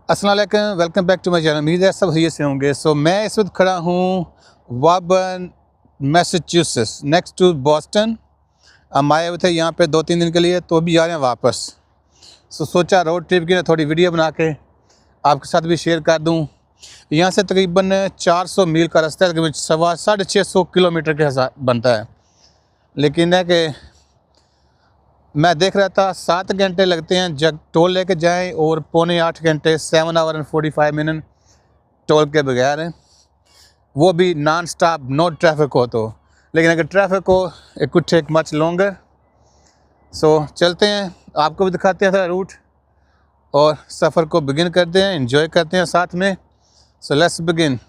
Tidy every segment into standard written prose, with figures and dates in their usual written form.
अस्सलाम वालेकुम, welcome back to my channel. उम्मीद है सब सही से होंगे। मैं इस वक्त खड़ा हूँ वाबर्न, मैसाचुसेट्स, नेक्स्ट टू बॉस्टन। हम आए हुए थे यहाँ पे 2-3 दिन के लिए, तो अभी आ रहे हैं वापस। सोचा रोड ट्रिप की ना थोड़ी वीडियो बना के आपके साथ भी शेयर कर दूँ। यहाँ से तकरीबन 400 मील का रास्ता है, तकरीबन 650 किलोमीटर के हिसाब बनता है। लेकिन है कि मैं देख रहा था 7 घंटे लगते हैं जब टोल लेके जाएं, और पौने 8 घंटे 7 आवर एंड 45 मिनट टोल के बगैर हैं, वो भी नॉन स्टॉप, नो ट्रैफिक हो तो। लेकिन अगर ट्रैफिक हो it could take much longer. चलते हैं, आपको भी दिखाते हैं रूट और सफ़र को बिगिन करते हैं, एंजॉय करते हैं साथ में। Let's begin.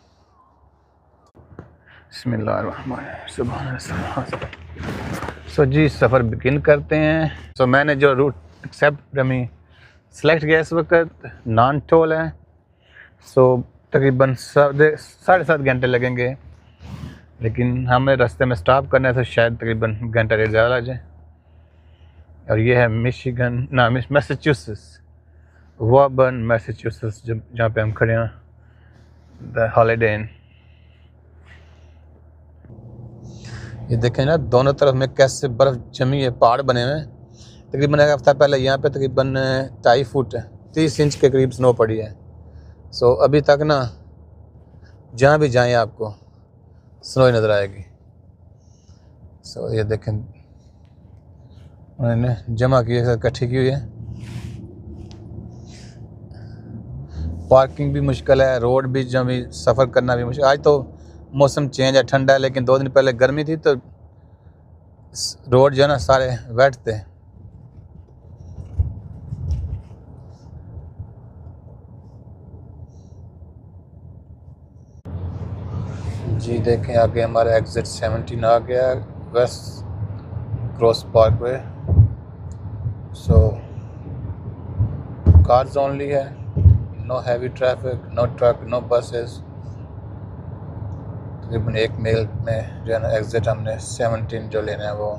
जी सफ़र बिगिन करते हैं। मैंने जो रूट एक्सेप्ट सेलेक्ट किया इस वक्त नॉन टोल है। तकरीबन 7.5 घंटे लगेंगे, लेकिन हमें रास्ते में स्टॉप करना है तो शायद तकरीबन घंटा डेढ़ ज़्यादा लग जाए। और ये है मैसाचुसेट्स, वाबर्न मैसाचुसेट्स, जहाँ पे हम खड़े हैं, द हॉलिडे इंन। ये देखें ना, दोनों तरफ में कैसे बर्फ़ जमी है, पहाड़ बने हुए हैं। तकरीबन 1 हफ्ता पहले यहाँ पे तकरीबन 2.5 फुट 30 इंच के करीब स्नो पड़ी है। अभी तक ना जहाँ भी जाएं आपको स्नो ही नज़र आएगी। ये देखें, उन्होंने जमा की है, इकट्ठी की हुई है। पार्किंग भी मुश्किल है, रोड भी जमी, सफ़र करना भी मुश्किल। आज तो मौसम चेंज है, ठंडा है, लेकिन 2 दिन पहले गर्मी थी तो रोड जो है ना सारे वेट थे। जी देखें, आगे हमारा एग्जिट 17 आ गया, west cross parkway. Cars only है, no heavy traffic, no truck, no buses. तकरीबन 1 मील में जो है ना एग्ज़िट हमने 17 जो लेना है वो।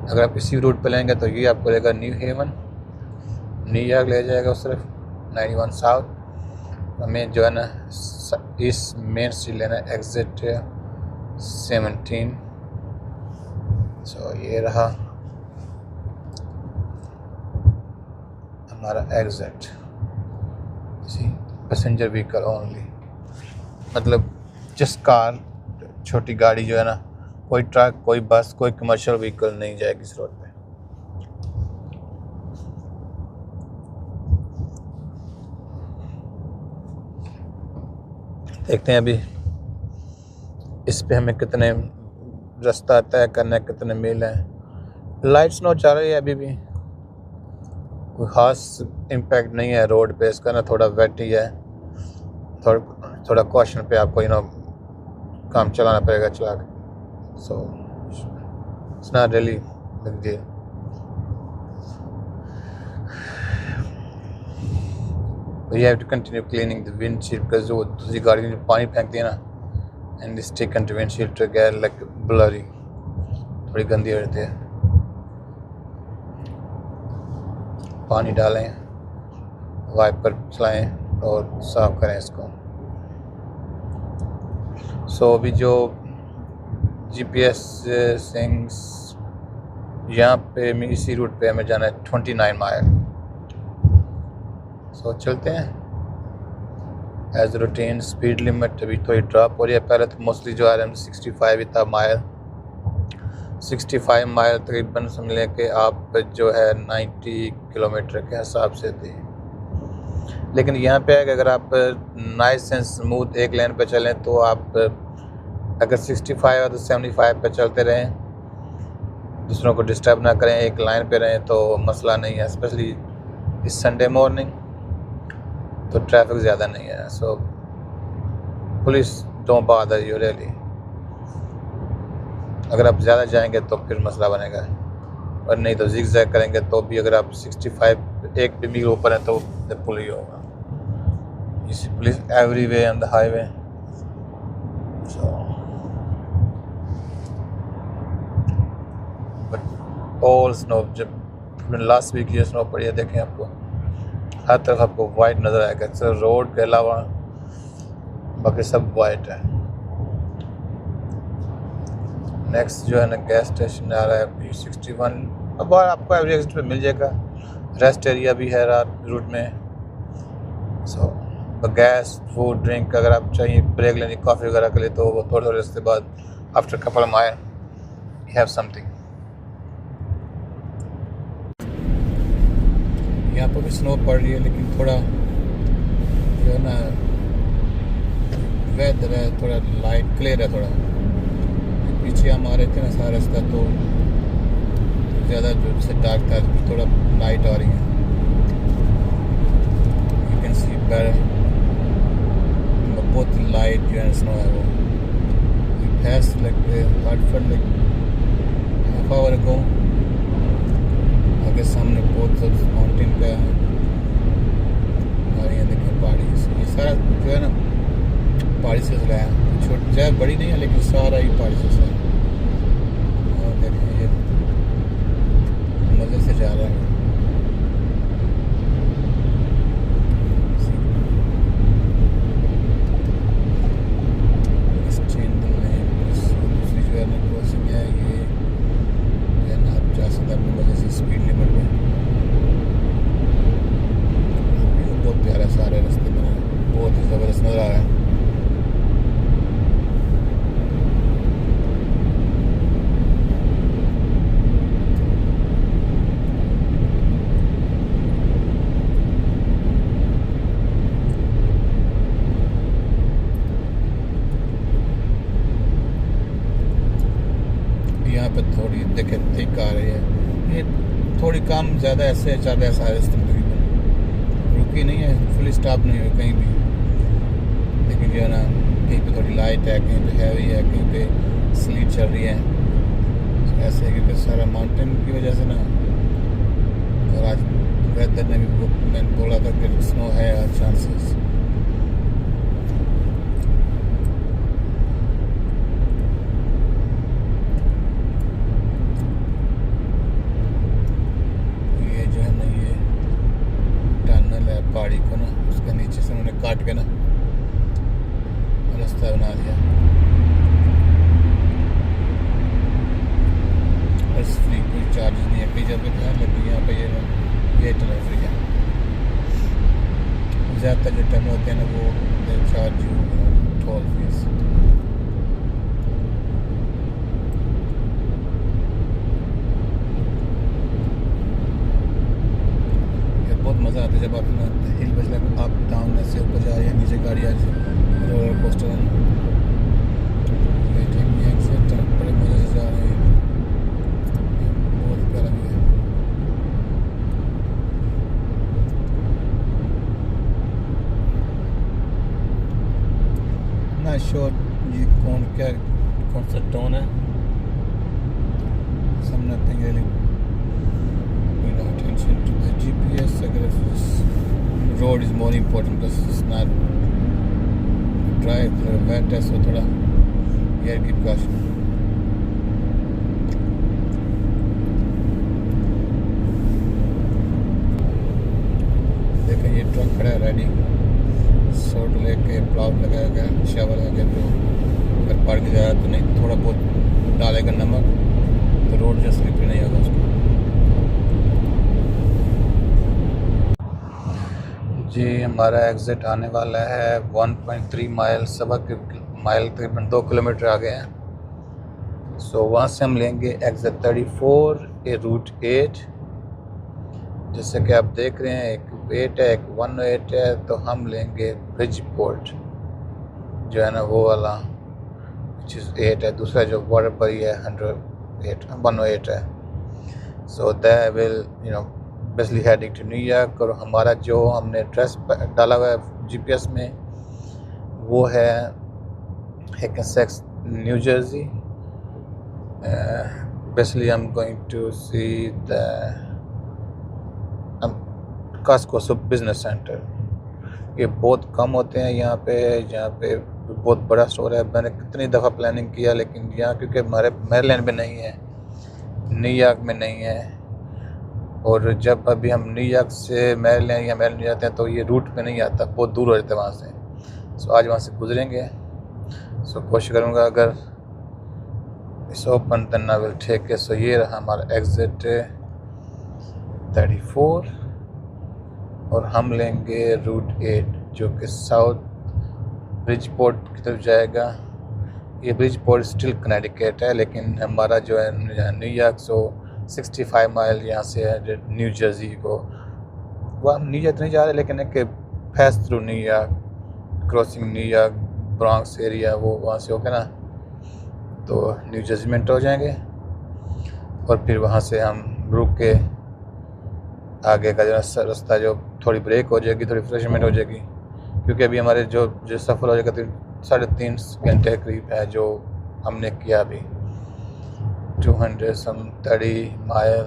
अगर आप इसी रूट पे लेंगे तो ये आपको लेगा न्यू हेवन, न्यूयॉर्क ले जाएगा सिर्फ 91 साउथ। हमें जो है ना इस मेन स्ट्रीट लेना है, एग्ज़िट 17। ये रहा हमारा एग्ज़िट। पैसेंजर व्हीकल ओनली, मतलब जिस कार, छोटी गाड़ी जो है ना, कोई ट्रक, कोई बस, कोई कमर्शियल व्हीकल नहीं जाएगी इस रोड पे। देखते हैं अभी इस पे हमें कितने रास्ता तय करना है, कितने मील हैं। लाइट स्नो चल रही है, अभी भी कोई ख़ास इम्पैक्ट नहीं है रोड पे इसका ना, थोड़ा वेट ही है। थोड़ा कॉशन पे आपको काम चलाना पड़ेगा, चला के। It's not really big deal. You have to continue cleaning the windshield, because वो दूसरी गाड़ी में जो पानी फेंकती है ना, and it's taken to windshield to get like blurry, थोड़ी गंदी हो जाती है। पानी डालें, वाइपर चलाएं और साफ करें इसको। अभी जो GPS सिंग्स, यहाँ पे इसी रूट पे हमें जाना है 29 माइल। चलते हैं एज रूटीन। स्पीड लिमिट अभी थोड़ी ड्रॉप हो रही है, पहले तो मोस्टली जो RM 65 ही था माइल। 65 माइल तकरीबन समझ लें कि आप जो है 90 किलोमीटर के हिसाब से थी। लेकिन यहाँ पे है कि अगर आप नाइस एंड स्मूथ एक लेन पे चलें तो आप अगर 65 और 75 पे चलते रहें, दूसरों को डिस्टर्ब ना करें, एक लाइन पे रहें तो मसला नहीं है। स्पेशली इस संडे मॉर्निंग तो ट्रैफिक ज़्यादा नहीं है। Police don't bother you really. अगर आप ज़्यादा जाएंगे तो फिर मसला बनेगा, और नहीं तो जिग जैग करेंगे तो भी अगर आप 65 एक भी मील ऊपर है तो पुलिस होगा। Police everyway on the highway. But all snow, जब लास्ट वीक ये स्नो पड़ी है, देखें आपको हर तरफ आपको वाइट नज़र आएगा, सिर्फ रोड के अलावा बाकी सब वाइट है। नेक्स्ट जो है ना गैस स्टेशन आ रहा है P61। अब और आपको एवरी एग्जिट पे मिल जाएगा, रेस्ट एरिया भी है रात रूट में। सो गैस फूड ड्रिंक अगर आप चाहिए ब्रेक लेनी कॉफ़ी वगैरह के लिए, तो वो थोड़े थोड़े उसके बाद after couple mile you have something. यहाँ पर भी स्नो पड़ रही है, लेकिन थोड़ा जो है ना वेदर है थोड़ा लाइट क्लियर है। थोड़ा पीछे हम आ रहे थे ना सारा रास्ता, तो ज़्यादा जो से डार्क था, थोड़ा लाइट आ रही है। यू कैन सी बेटर, बहुत लाइट जो है स्नो है वो। Fast like heartful like half hour ago, आगे सामने बहुत सब माउंटेन का है और ये देखिए पहाड़ी। ये सारा जो है ना पहाड़ी से चलाया, छोटी ज़्यादा बड़ी नहीं है लेकिन सारा ही पहाड़ी से चलाया। और देखिए ये मज़े से जा रहा है। दूसरी जो है ना क्रॉसिंग है, ये जो है ना आप जा सकते अपनी मज़े से स्पीड लिमिट में। बहुत प्यारा सारे रास्ते में, बहुत ही ज़बरदस्त नज़र आ रहा है। यहाँ पे थोड़ी देखे थिक आ रही है, ये थोड़ी कम ज़्यादा ऐसे चल रहा है सारे रास्ते तकरीबन, रुकी नहीं है, फुल स्टॉप नहीं हुई कहीं भी। लेकिन जो है ना कहीं पे थोड़ी लाइट है, कहीं पे हैवी है, कहीं पे स्लीट चल रही है। ऐसे क्योंकि सारा माउंटेन की वजह से ना, और आज वेदर ने भी मैंने बोला था कि स्नो है चांसेस। पहाड़ी को ना उसके नीचे से उन्होंने काट के ना रास्ता बना दिया। बस फ्री, कोई चार्ज नहीं है, कई जगह ध्यान लगी यहाँ पे ये टनल फ्री है। ज़्यादातर जो टनल होते हैं ना वो चार्ज टोल फीस। बहुत मज़ा आता है जब आप हिल बजला आप डाउन से ऊपर जा रहे हैं, नीचे गाड़ी आ जाए, रोलर कोस्टर बड़े मज़े से जा रहे हैं, बहुत प्यारा भी है। ना श्योर ये कौन सा टाउन है, some nothing really attention to the GPS. अगर road is more important because it's not dry, wet है, so थोड़ा air की caution। देखिए ये ट्रक खड़ा है रेडी, शॉट लेके प्लाव लगाया गया, शावर लगा गया। तो अगर पड़ भी जाए तो नहीं, थोड़ा बहुत डालेगा नमक तो रोड जो स्लिपरी नहीं होगा उसको। जी हमारा एग्ज़िट आने वाला है 1.3 माइल, सवा माइल तकरीबन 2 किलोमीटर आ गए हैं। सो वहाँ से हम लेंगे एग्ज़िट 34 ए रूट 8। जैसे कि आप देख रहे हैं एक 8 है, एक 108 है, तो हम लेंगे ब्रिजपोर्ट जो है ना वो वाला, विच इज़ 8 है। दूसरा जो बॉर्डर पर ही है 108 है। So that will basically heading to New York. और हमारा जो हमने एड्रेस डाला हुआ है जीपीएस में वो है Hackensack New Jersey. Basically I am going to see the Costco Business Center. ये बहुत कम होते हैं यहाँ पे बहुत बड़ा स्टोर है। मैंने कितनी दफ़ा प्लानिंग किया लेकिन यहाँ क्योंकि हमारे मेरीलैंड में नहीं है न्यूयॉर्क में नहीं है। और जब अभी हम न्यूयॉर्क से मैरीलैंड या मैरीलैंड जाते हैं तो ये रूट पे नहीं आता, बहुत दूर हो जाता है वहाँ से। सो आज वहाँ से गुजरेंगे। सो कोशिश करूँगा अगर इस open then I will take it. So ये रहा हमारा एग्ज़िट 34 और हम लेंगे रूट 8 जो कि साउथ ब्रिजपोर्ट की तरफ जाएगा। ये ब्रिजपोर्ट स्टिल कनेटिकट है, लेकिन हमारा जो है न्यूयॉर्क 65 माइल यहाँ से है न्यू जर्सी को। वो हम न्यूयॉर्क नहीं जा रहे, लेकिन एक पैस through New York, crossing New York Bronx area, वो वहाँ से होकर ना तो न्यू जर्सी में एंटर हो जाएंगे। और फिर वहाँ से हम रुक के आगे का जो रास्ता जो थोड़ी ब्रेक हो जाएगी, थोड़ी रिफ्रेशमेंट हो जाएगी, क्योंकि अभी हमारे जो सफ़र हो जाएगा 3.5 घंटे के करीब है जो हमने किया अभी 230 माइल।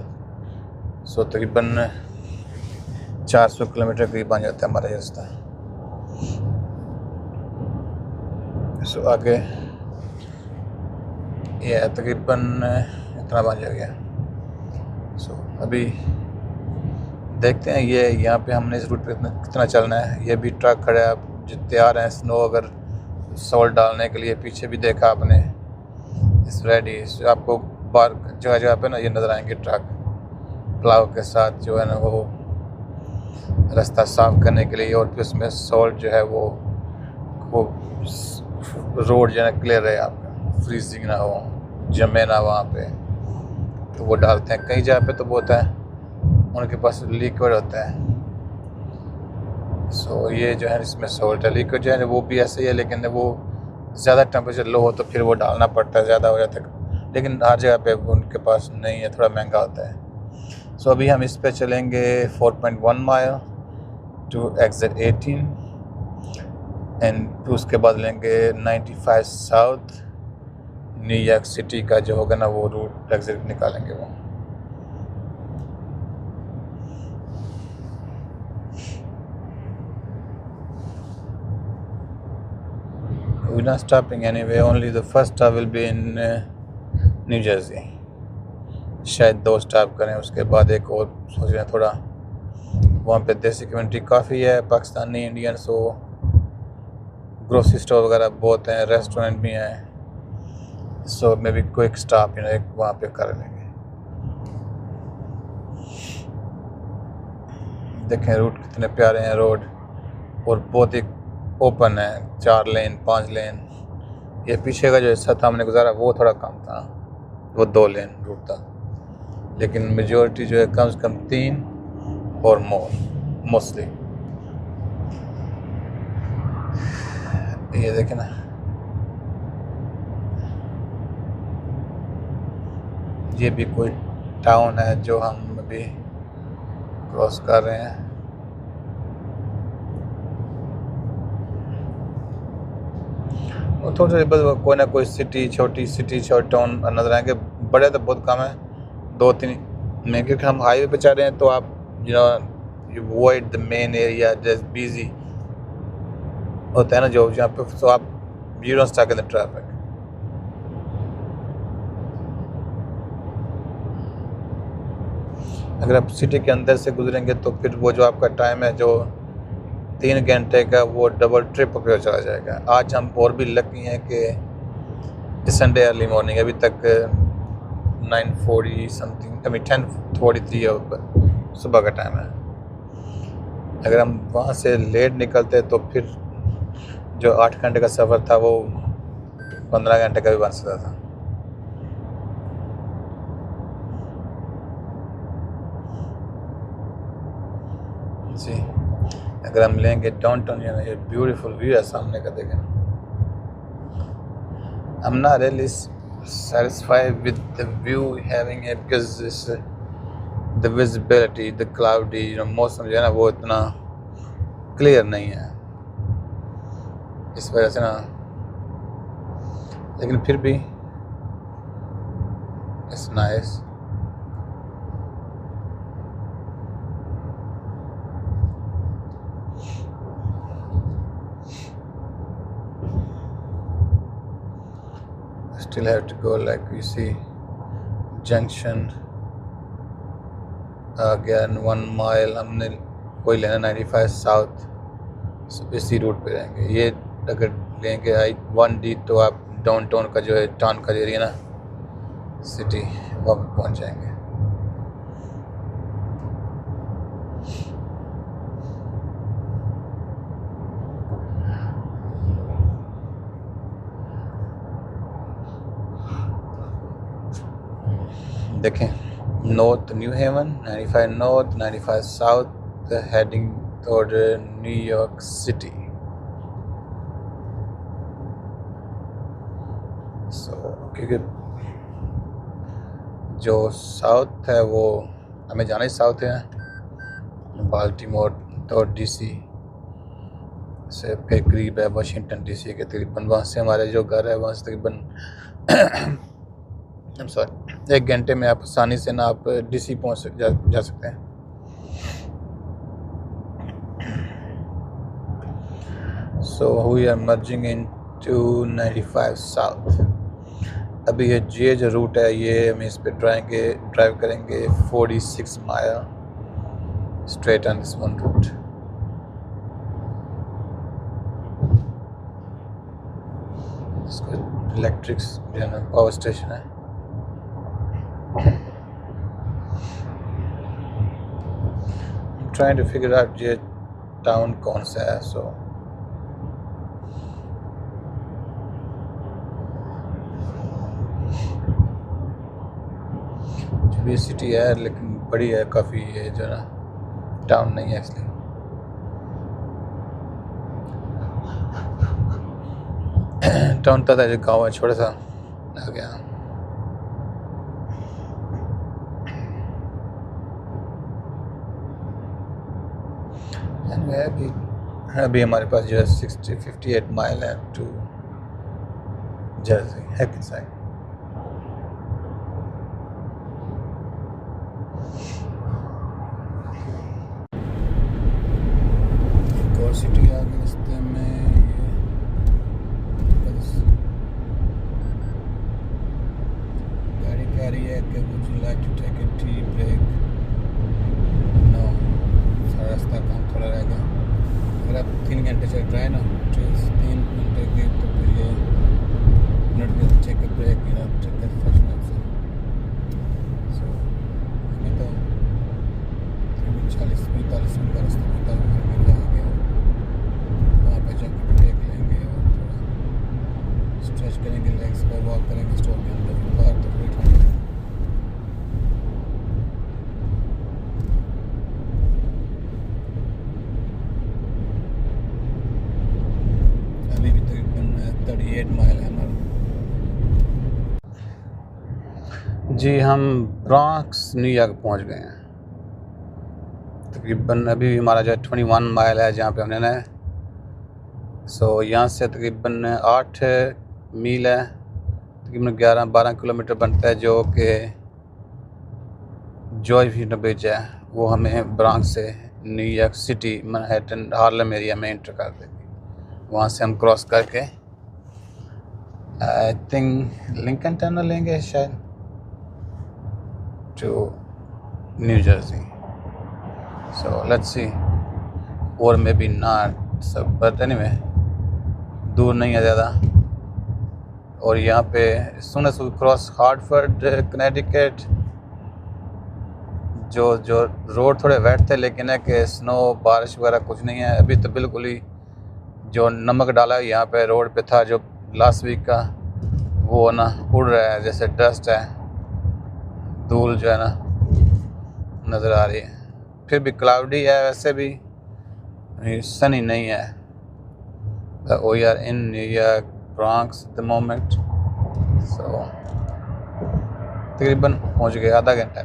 सो तकरीबन 400 किलोमीटर करीब बन जाता है हमारा रास्ता। सो आगे ये तकरीबन इतना बन जाएगा। सो अभी देखते हैं ये यहाँ पे हमने इस रूट पे कितना चलना है। ये भी ट्रक खड़ा है, आप जो तैयार हैं स्नो अगर सॉल्ट डालने के लिए। पीछे भी देखा आपने इस रेडी, आपको बार जगह जगह पे ना ये नज़र आएंगे ट्रक प्लाव के साथ जो है ना वो रास्ता साफ़ करने के लिए। और फिर उसमें सॉल्ट जो है वो रोड जो है क्लियर रहे, आपका फ्रीजिंग ना हो, जमे ना वहाँ पे, तो वो डालते हैं। कई जगह पे तो वो होता है उनके पास लिक्विड होता है। सो ये जो है इसमें सॉल्ट है, लिक्विड जो है वो भी ऐसे ही है, लेकिन वो ज़्यादा टेम्परेचर लो हो तो फिर वो डालना पड़ता है, ज़्यादा हो जाता है, लेकिन हर जगह पे उनके पास नहीं है, थोड़ा महंगा होता है। सो अभी हम इस पे चलेंगे 4.1 माइल टू एग्जिट 18 एंड उसके बाद लेंगे 95 साउथ न्यूयॉर्क सिटी का जो होगा ना वो रूट एग्जिट निकालेंगे वो। We're not stopping anyway, only the first stop will be in New Jersey। शायद 2 स्टॉप करें, उसके बाद एक और सोच रहे हैं थोड़ा वहाँ पे देसी कम्युनिटी काफ़ी है, पाकिस्तानी इंडियन, सो ग्रोसरी स्टोर वगैरह बहुत हैं, रेस्टोरेंट भी हैं। सो मे बी क्विक स्टॉप एक वहाँ पे कर लेंगे। देखें रूट कितने प्यारे हैं रोड, और बहुत ही ओपन है, 4 लेन 5 लेन। ये पीछे का जो हिस्सा था हमने गुजारा वो थोड़ा कम था, वो 2 लेन रूट था, लेकिन मेजॉरिटी जो है कम से कम 3 और मोस्टली। ये देखें ना, ये भी कोई टाउन है जो हम अभी क्रॉस कर रहे हैं। थोड़े बस कोई ना कोई सिटी, छोटी टाउन नज़र आएंगे, बड़े तो बहुत कम है, 2-3 में, क्योंकि हम हाईवे पे चल रहे हैं तो आप you avoid the main area just busy होता है ना जो जहाँ पे, सो आप you don't stuck in the traffic. अगर आप सिटी के अंदर से गुजरेंगे तो फिर वो जो आपका टाइम है जो 3 घंटे का, वो डबल ट्रिप पे चला जाएगा। आज हम और भी लकी हैं कि संडे अर्ली मॉर्निंग, अभी तक 9:40 समथिंग, अभी 10:43 सुबह का टाइम है। अगर हम वहाँ से लेट निकलते तो फिर जो 8 घंटे का सफ़र था वो 15 घंटे का भी बन सकता था। जी, अगर हम लेंगे डाउनटाउन, ये ब्यूटीफुल व्यू है सामने का, देखें। I'm not really satisfied with the view having it because it's the visibility, the cloudy, मौसम जो है ना वो इतना क्लियर नहीं है, इस वजह से ना, लेकिन फिर भी it's nice। Still have to go, like you see junction आ गया 1 माइल, हमने कोई लेना 95 साउथ, इसी रूट पे रहेंगे। ये अगर लेंगे I-1D तो आप डाउनटाउन का जो है, टाउन का एरिया ना, सिटी, वहाँ पे पहुँच जाएंगे। देखें, north New Haven 95 north 95 south heading toward New York city. क्योंकि जो साउथ है वो हमें जाना ही साउथ है, बाल्टीमोर तो DC से फिर करीब है वाशिंगटन DC के तकरीबन। वहाँ से हमारे जो घर है वहाँ से तकरीबन सॉरी 1 घंटे में आप आसानी से ना आप DC पहुँच जा सकते हैं। So we are merging into 95 south. अभी ये जो रूट है ये हम इस पे ड्राइव करेंगे 46 mile straight on this one route. इसको इलेक्ट्रिक जो है ना पावर स्टेशन है। I'm trying to figure out ये टाउन कौन सा है। सो भी सिटी है लेकिन बड़ी है काफ़ी, ये जो ना टाउन नहीं है इसलिए। टाउन था जो गांव है छोटा सा आ गया। अभी हमारे पास जो है 58 माइल है टू जर्सी हैकिन साइड। सिटी आ गई रास्ते में। गाड़ी कह रही है कि would you like to take a tea break? No, सारा रास्ता काम थोड़ा रहेगा। अगर आप 3 घंटे चल रहे हैं ना, 3 घंटे के, तो फिर ये मिनट में take a break, you know, take a refreshment. So अभी तो 40-45 मिनट का रास्ता होता है। स्ट्रेच करेंगे लेग्स पर, वॉक करेंगे स्टोर के अंदर, बाहर तो वेट होंगे। अभी भी तकरीबन 38 माइल है हमारा। जी हम ब्रॉन्क्स न्यूयॉर्क पहुंच गए हैं। तकरीबन अभी हमारा जो 21 माइल है जहाँ पे हमने ना। सो यहाँ से तकरीबन 8 मील है, तकरीबन 11-12 किलोमीटर बनता है, जो कि जॉर्ज ब्रिज है वो हमें ब्रॉन्क्स से New York city Manhattan Harlem area में एंटर कर देगी। वहाँ से हम क्रॉस करके आई थिंक लिंकन टनल लेंगे शायद to New Jersey. So let's see, और मे बी नॉट सब, बट एनीवे दूर नहीं है ज़्यादा। और यहाँ पे सुन क्रॉस हार्टफोर्ड कनेटिकट, जो रोड थोड़े वेट थे, लेकिन है कि स्नो बारिश वगैरह कुछ नहीं है अभी तो। बिल्कुल ही जो नमक डाला यहाँ पे रोड पे था जो लास्ट वीक का, वो ना उड़ रहा है, जैसे डस्ट है, धूल जो है ना नज़र आ रही है। फिर भी क्लाउडी है, वैसे भी सनी नहीं है। We are in New York Bronx at the moment, so तकरीबन पहुँच गए, आधा घंटा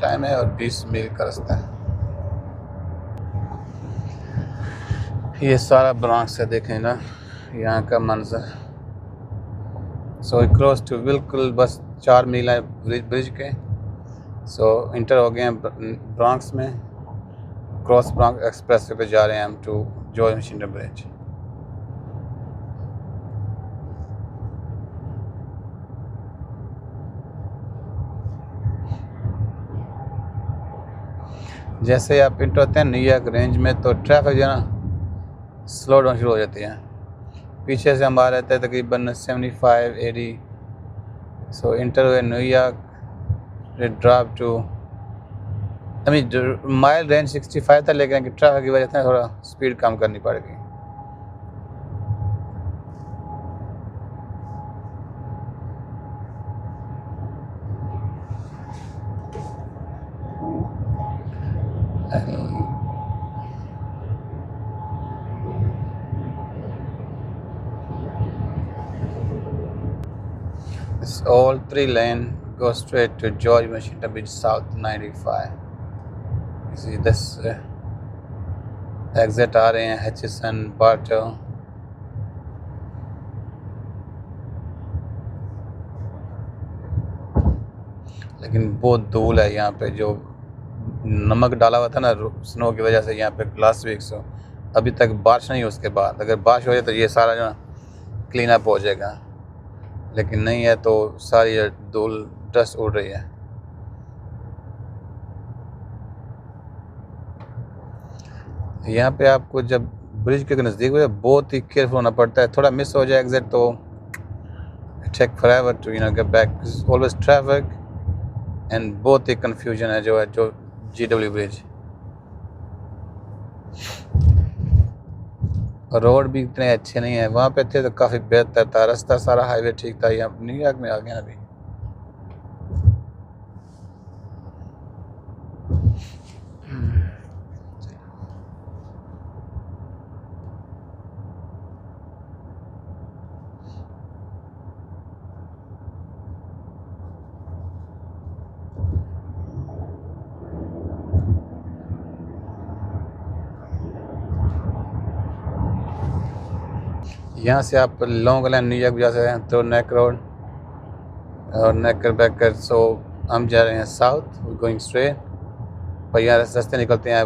टाइम है और 20 मील का रास्ता है। ये सारा ब्रॉन्क्स है, देखें ना यहाँ का मंजर। सो क्रॉस टू, बिल्कुल बस 4 मील है ब्रिज के। सो इंटर हो गए हैं ब्रॉन्क्स में, क्रॉस ब्रॉन्क्स एक्सप्रेस वे पे जा रहे हैं हम टू जॉर्ज वाशिंगटन ब्रिज। जैसे आप इंटर होते हैं न्यूयॉर्क रेंज में तो ट्रैफिक जो है ना स्लो डाउन शुरू हो जाती है। पीछे से हम आ रहे थे तकरीबन 75-80, सो इंटर हुए New York, drop to I mean mile range 65 था, लेकिन ट्रैफिक की वजह से थोड़ा स्पीड कम करनी पड़ गई। This all 3 lane go straight to George Washington Bridge South 95. You see this exit आ रहे हैं Hutchison, Bartow। लेकिन बहुत धूल है यहाँ पे, जो नमक डाला हुआ था ना स्नो की वजह से यहाँ पे लास्ट वीक से अभी तक बारिश नहीं है। उसके बाद अगर बारिश हो जाए तो ये सारा जो ना क्लीन अप हो जाएगा, लेकिन नहीं है तो सारी धूल डस्ट उड़ रही है। यहाँ पे आपको जब ब्रिज के नज़दीक हो बहुत ही केयरफुल होना पड़ता है, थोड़ा मिस हो जाए एग्जिट तो take forever to get back, always traffic and बहुत ही कंफ्यूजन है जो GW ब्रिज। रोड भी इतने अच्छे नहीं है, वहाँ पे थे तो काफ़ी बेहतर था, रास्ता सारा हाईवे ठीक था। यहाँ न्यूयॉर्क में आ गए अभी। यहाँ से आप लॉन्ग आइलैंड न्यूयॉर्क जा सकते हैं तो नेक रोड और नेकर बैकर। सो हम जा रहे हैं साउथ, गोइंग स्ट्रेट, पर यहाँ रास्ते निकलते हैं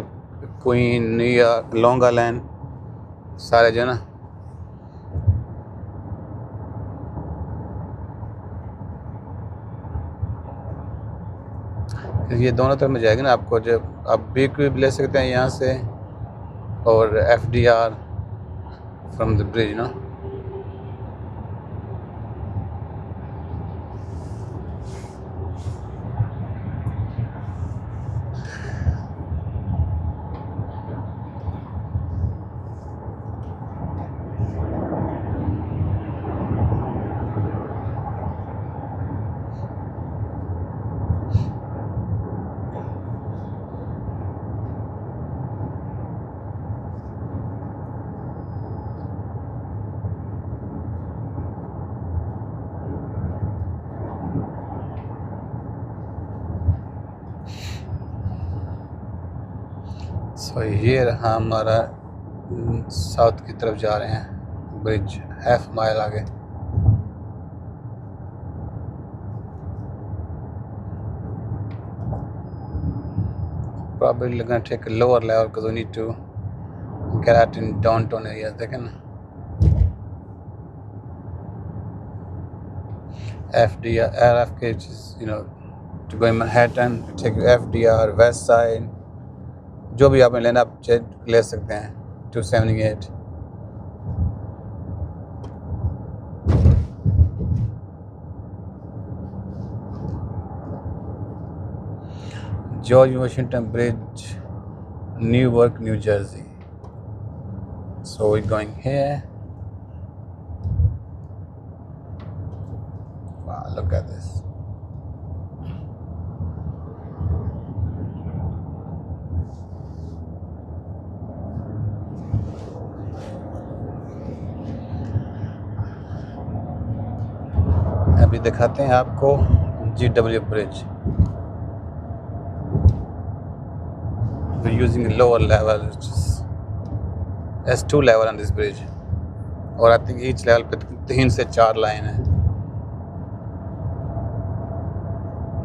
क्वीन, न्यूयॉर्क, लॉन्ग आइलैंड सारे जो है ना। ये दोनों तरफ में जाएगी ना आपको, जब आप BQ ले सकते हैं यहाँ से और FDR फ्रॉम द ब्रिज ना। सो ये रहा हमारा साउथ की तरफ जा रहे हैं ब्रिज, हाफ माइल आगे। Probably gonna take a lower level because we need to get out in downtown areas. देखें ना, FDR, RFK, which is to go in Manhattan, take FDR, West Side, जो भी आपने लेना आप ले सकते हैं 278। George Washington Bridge, Newark, New Jersey. So we're going here. Wow, look at this. अभी दिखाते हैं आपको GW bridge. We're using a lower level, which is S2 level on this bridge, और I think each level पे 3 से 4 line है,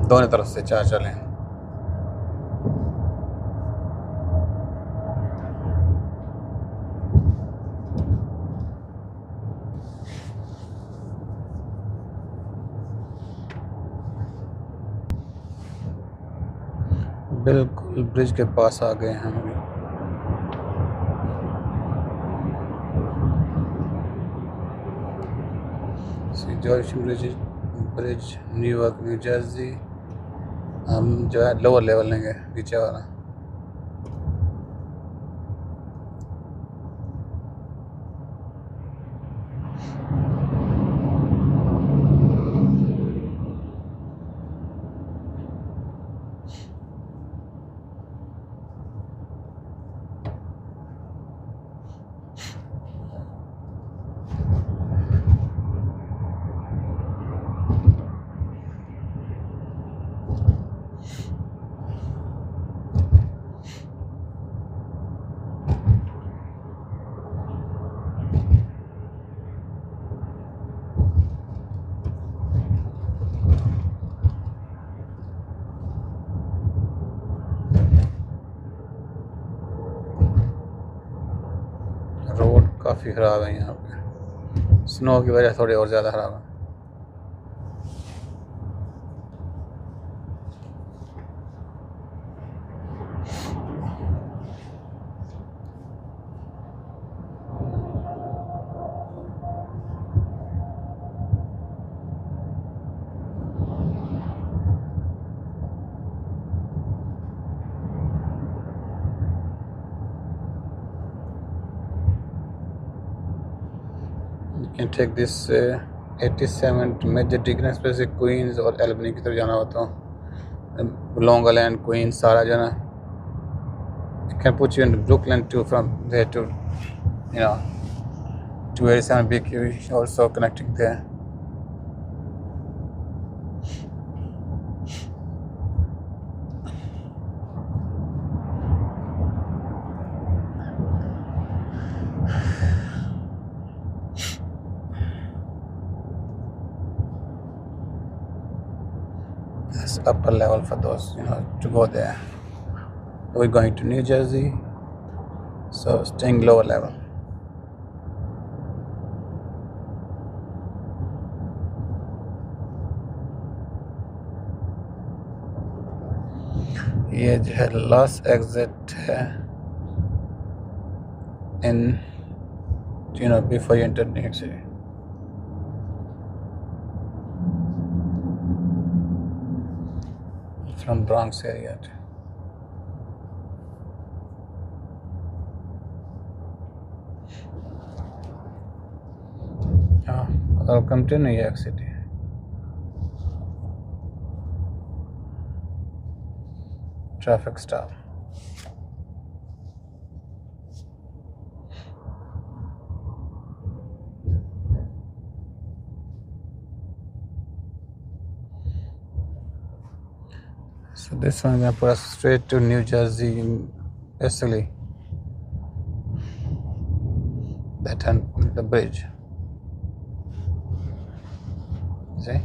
दोनों तरफ से 4 लाइन। बिल्कुल ब्रिज के पास आ गए हैं हम अभी। George bridge, New York, new Jersey. हम जो है लोअर लेवल लेंगे, नीचे वाला। रोड काफ़ी ख़राब है यहाँ पे, स्नो की वजह से थोड़ी और ज़्यादा ख़राब है। You can take this 87 Major Deegan express Queens और एल्बनी की तरफ जाना होता हूँ। लॉन्ग आइलैंड, क्वींस, सारा जो है it can put you in Brooklyn too, from there to to 87 BQ also connecting there. That's upper level for those to go there. We're going to New Jersey, so staying lower level. ये जो है last exit है in before you enter New York City. From Bronx area. Welcome to New York City. Traffic stop. So this one is going to put us straight to New Jersey, basically that and the bridge. See?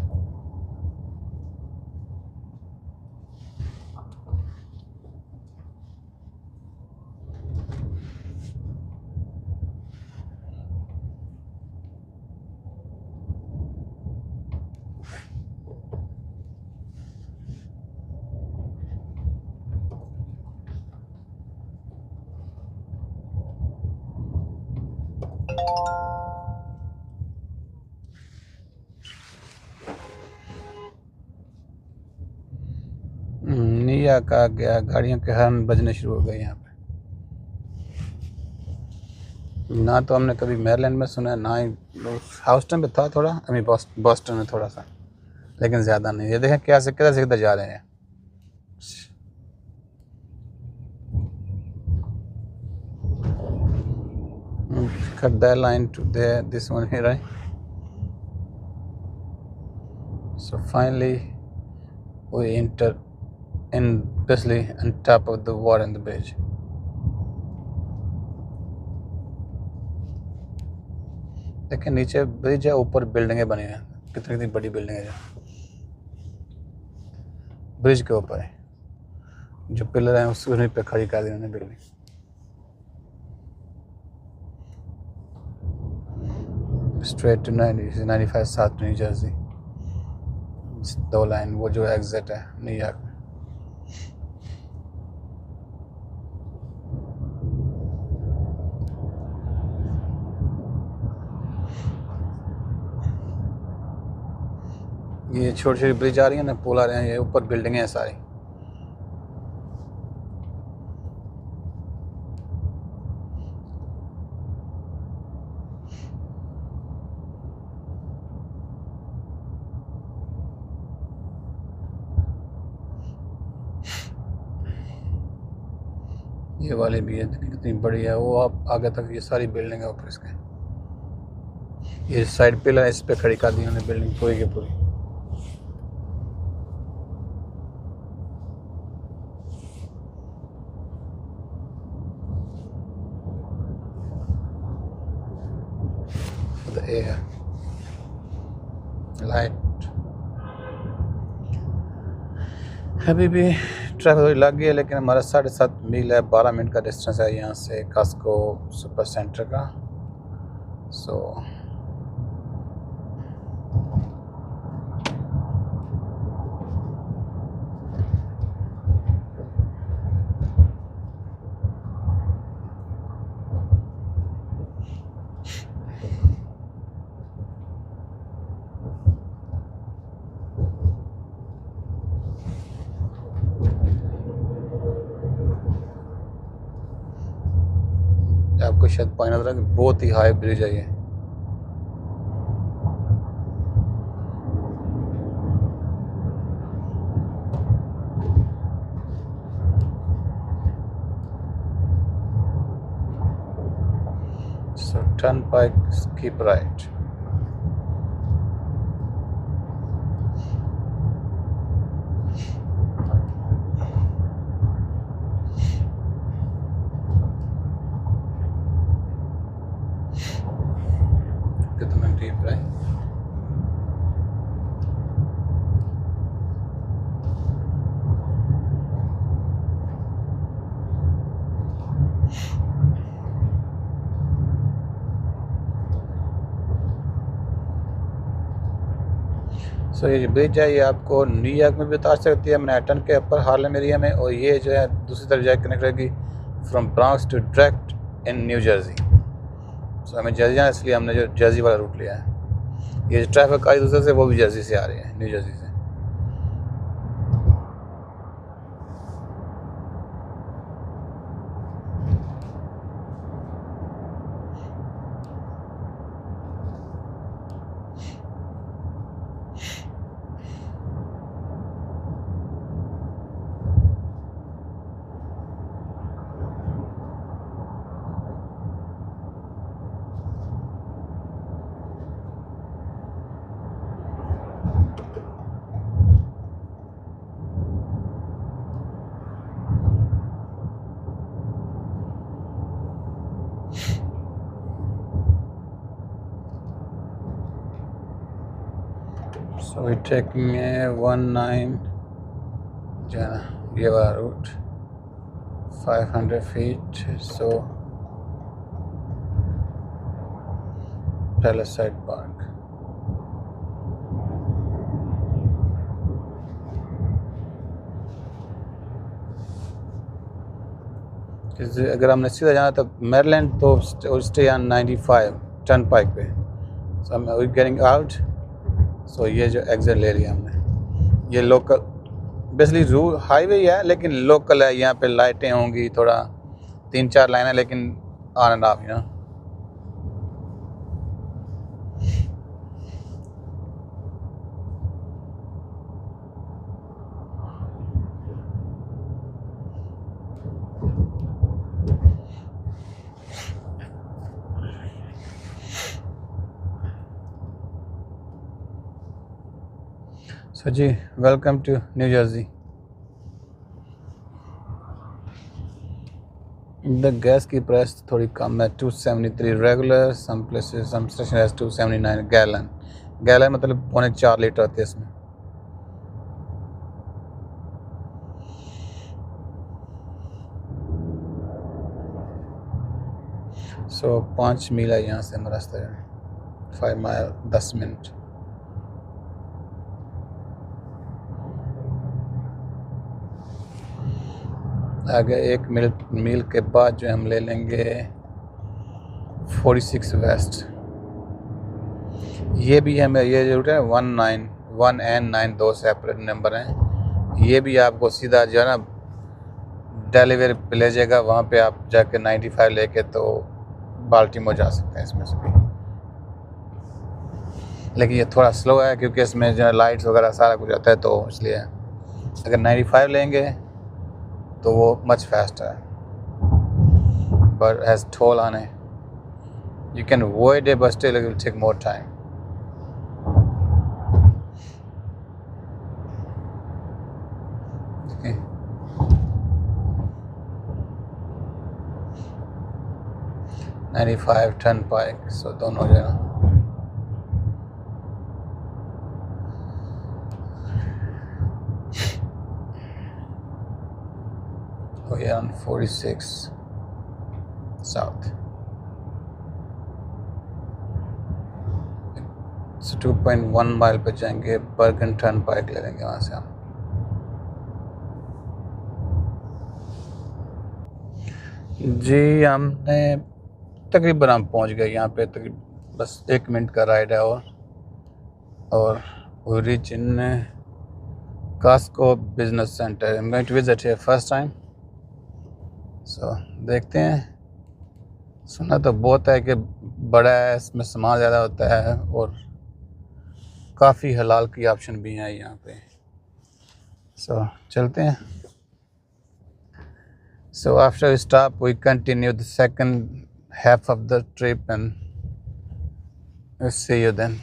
New York आ गया, गाड़ियों के horn बजने शुरू हो गए यहाँ पे। ना तो हमने कभी मैरीलैंड में सुना, ना ही हाउस्टन पे था थोड़ा, अभी बॉस्टन में थोड़ा सा, लेकिन ज़्यादा नहीं। ये देखें क्या से किधर जा रहे हैं। Cut that line to there, this one here, right? So finally we enter in basically on top of the water and the bridge. देखिए नीचे ब्रिज है, ऊपर बिल्डिंगें बनी हैं, कितनी बड़ी बिल्डिंग है जो ब्रिज के ऊपर है। जो पिलर हैं उसी पे खड़ी कर दी उन्होंने building. Straight to 95 south New Jersey, 2 line वो जो एग्जिट है न्यूयॉर्क में। ये छोटी छोटी ब्रिज आ रही है ना, पुल आ रहे हैं, ये ऊपर बिल्डिंगें हैं सारी। ये वाली भी है, कितनी बड़ी है वो। आप आगे तक ये सारी बिल्डिंग है ऊपर इसके। ये साइड पिलर इस पे खड़ी कर दी उन्होंने बिल्डिंग पूरी की पूरी। एयर लाइट अभी भी ट्रैफिक लग गई है, लेकिन हमारा 7.5 मील है, 12 मिनट का डिस्टेंस है यहाँ से कास्को सुपर सेंटर का। सो आपको शायद पता नजर है कि बहुत ही हाई ब्रिज है ये। So turnpike, keep right. कितना डीप है? सो ये ब्रिज है, ये आपको न्यूयॉर्क में भी उतार सकती है, मैनहट्टन के अपर हार्लेम एरिया में, और ये जो है दूसरी तरफ जाकर कनेक्ट रहेगी from Bronx to direct in New Jersey. So हमें जर्सी जाना, इसलिए हमने जो जर्सी वाला रूट लिया है। ये जो ट्रैफिक आई दूसरे से, वो भी जर्सी से आ रही है, न्यू जर्सी से। So we're taking a 19 जो है ना ये वाला रूट 500 feet। सो पैलेस साइड पार्क। अगर हमने सीधा जाना तो मैरीलैंड, तो स्टे ऑन 95 टर्नपाइक पे। सो हम गेटिंग आउट। सो ये जो एग्जिट ले लिया हमने, ये लोकल बेसिकली रूट हाईवे है, लेकिन लोकल है। यहाँ पे लाइटें होंगी, थोड़ा 3-4 लाइन है, लेकिन on and off you know. So जी, welcome to New Jersey. The gas की प्राइस थोड़ी कम है, 273 regular, some places some station है 279 गैलन। गैलन मतलब 4.25 लीटर आते हैं इसमें। सो 5 मील है यहाँ से हमारा रास्ता है, 5 माइल 10 मिनट। आगे 1 मील के बाद जो हम ले लेंगे 46 वेस्ट। ये भी हमें ये रूट है 19 1 and 9 दो सेपरेट नंबर हैं। ये भी आपको सीधा जो है ना डेलीवेरी पे ले जाएगा, वहाँ पे आप जाके 95 लेके तो बाल्टीमोर जा सकते हैं इसमें से भी। लेकिन ये थोड़ा स्लो है क्योंकि इसमें जो है लाइट्स वगैरह सारा कुछ आता है, तो इसलिए अगर 95 लेंगे तो वो मच फास्ट है, but has toll on it. You can avoid it, but still it will take more time. Okay. $95 Turnpike, so दोनों जो है we are on 46 South. So 2.1 mile पे जाएंगे, बर्गन टर्नपाइक ले लेंगे वहाँ से हम। जी हमने तकरीबन हम पहुँच गए यहाँ पे, तकरीबन बस 1 मिनट का राइड है और we reach in Costco Business Center. I'm going to visit here first time. So देखते हैं। सुना तो बहुत है कि बड़ा है, इसमें सामान ज़्यादा होता है और काफ़ी हलाल की ऑप्शन भी हैं यहाँ पे। So चलते हैं। So after we stop, we continue the second half of the trip and we'll see you then.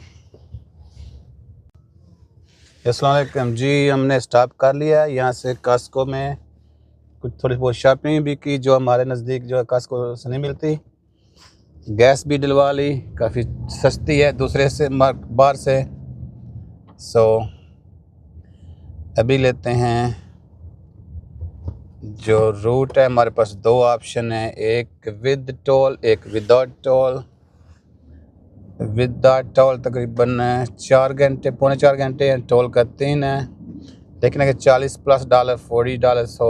अस्सलाम वालेकुम जी, हमने स्टॉप कर लिया यहाँ से कास्को में, कुछ थोड़ी बहुत शॉपिंग भी की जो हमारे नज़दीक जो है कास्को से नहीं मिलती। गैस भी डलवा ली, काफ़ी सस्ती है दूसरे से बार से। सो अभी लेते हैं जो रूट है। हमारे पास दो ऑप्शन है, एक विद टोल, एक विदाउट टोल। विदाउट टोल तकरीबन 4 घंटे, पौने 4 घंटे हैं, टोल का 3 है। लेकिन अगर $40+ $40 सो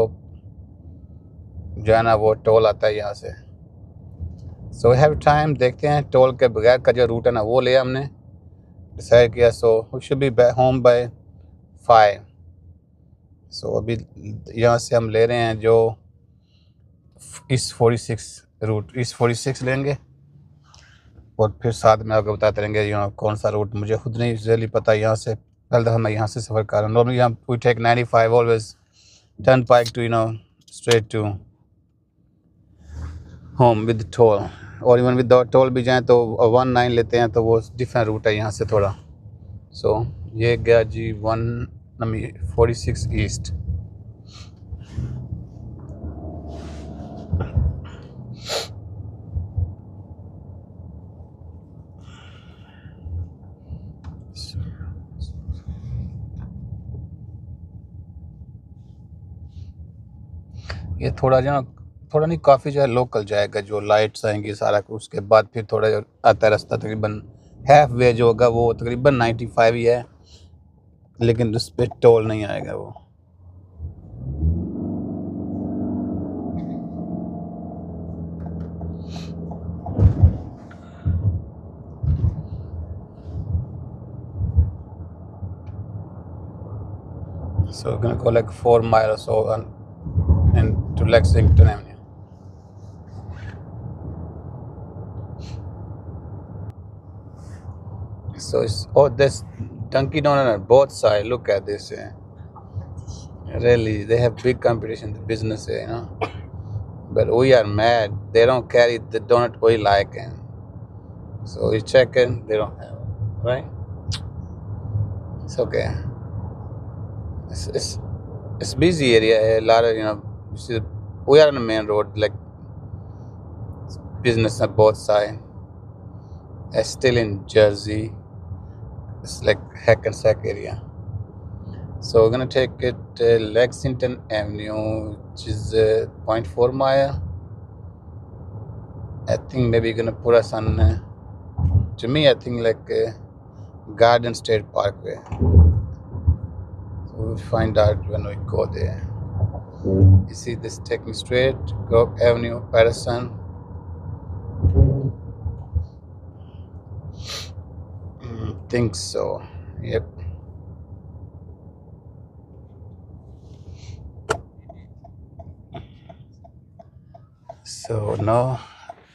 जो है ना वो टोल आता है यहाँ से। सो हैव टाइम, देखते हैं टोल के बगैर का जो रूट है ना वो लिया हमने, डिसाइड किया। So we should be home by 5। So अभी यहाँ से हम ले रहे हैं जो ईस्ट 46 रूट, ईस्ट 46 लेंगे और फिर साथ में आपको बताते रहेंगे कौन सा रूट। मुझे खुद नहीं रियली पता यहाँ से, पहले दफ़ा मैं यहाँ से सफ़र कर रहा हूँ। नॉर्मली हम we take 95 always turnpike to straight to home with toll, और इवन विदाउट टोल भी जाएँ तो 19 लेते हैं, तो वो डिफरेंट रूट है यहाँ से थोड़ा। सो ये गया जी 46 ईस्ट। ये थोड़ा जो ना, थोड़ा नहीं काफ़ी जो है लोकल जाएगा, जो लाइट्स आएंगी सारा कुछ, उसके बाद फिर थोड़ा जो आता है रास्ता, तकरीबन हाफ वे जो होगा वो तकरीबन 95 ही है, लेकिन उस पर टोल नहीं आएगा वो। So we're gonna go like 4 miles or so into Lexington Avenue. So it's, oh, there's Dunkin' Donuts on both sides. Look at this. Really, they have big competition, the business, But we are mad. They don't carry the donut we like, so we check in. They don't have it, right? It's okay. It's busy area. A lot of you see, we are on the main road, like business on both sides. It's still in Jersey. It's like Hackensack area. So we're gonna take it Lexington Avenue, which is 0.4 mile. I think maybe gonna put us on. To me, I think like Garden State Parkway. So we'll find out when we go there. You see this taking straight, Grove Avenue, Patterson. Think so. Yep. So now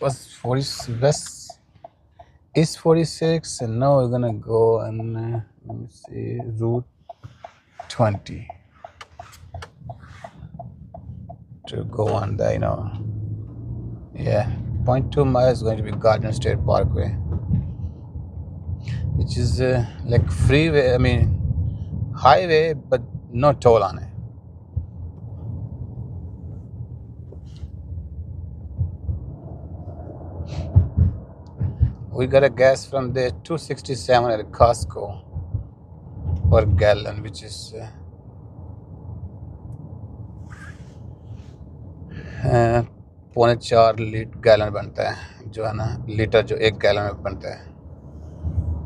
was 40 west is 46, and now we're gonna go and let me see, route 20 to go on the 0.2 miles is going to be Garden State Parkway, which is like freeway. I mean highway, but no toll on it. We got a gas from there, 267 at Costco per gallon, which is 4.5 gallon बनता है, जो है ना litre जो 1 gallon में बनता है.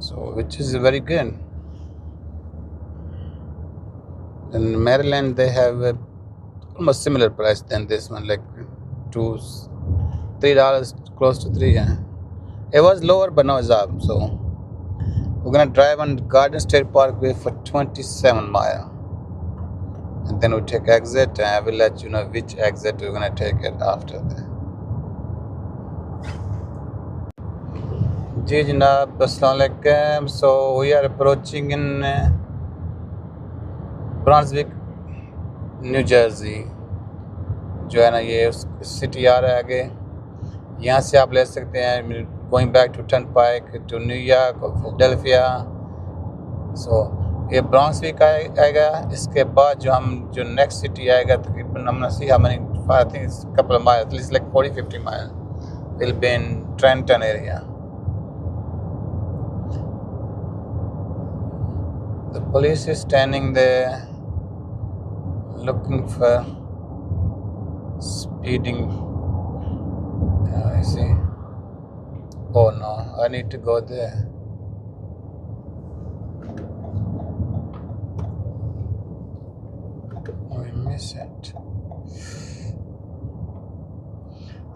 So which is very good. In Maryland they have almost similar price than this one, like $3, close to $3. Yeah. It was lower, but now it's up. So we're gonna drive on Garden State Parkway for 27 miles, and then we take exit, and I will let you know which exit we're gonna take it after that. जी जनाब, अस्सलाम वालेकुम. So we are approaching in Brunswick, New Jersey. जो है ना ये उस city आ रहा है आगे. यहाँ से आप ले सकते हैं going back to turnpike to New York और फिलाडेल्फिया. सो ये ब्रांसविक आएगा. इसके बाद जो नेक्स्ट सिटी आएगा, तकरीबन हम see how many, I think it's couple of miles, at least like 40-50 miles will be in Trenton area. The police is standing there looking for speeding. I see. Oh no, I need to go there. Oh, I miss it.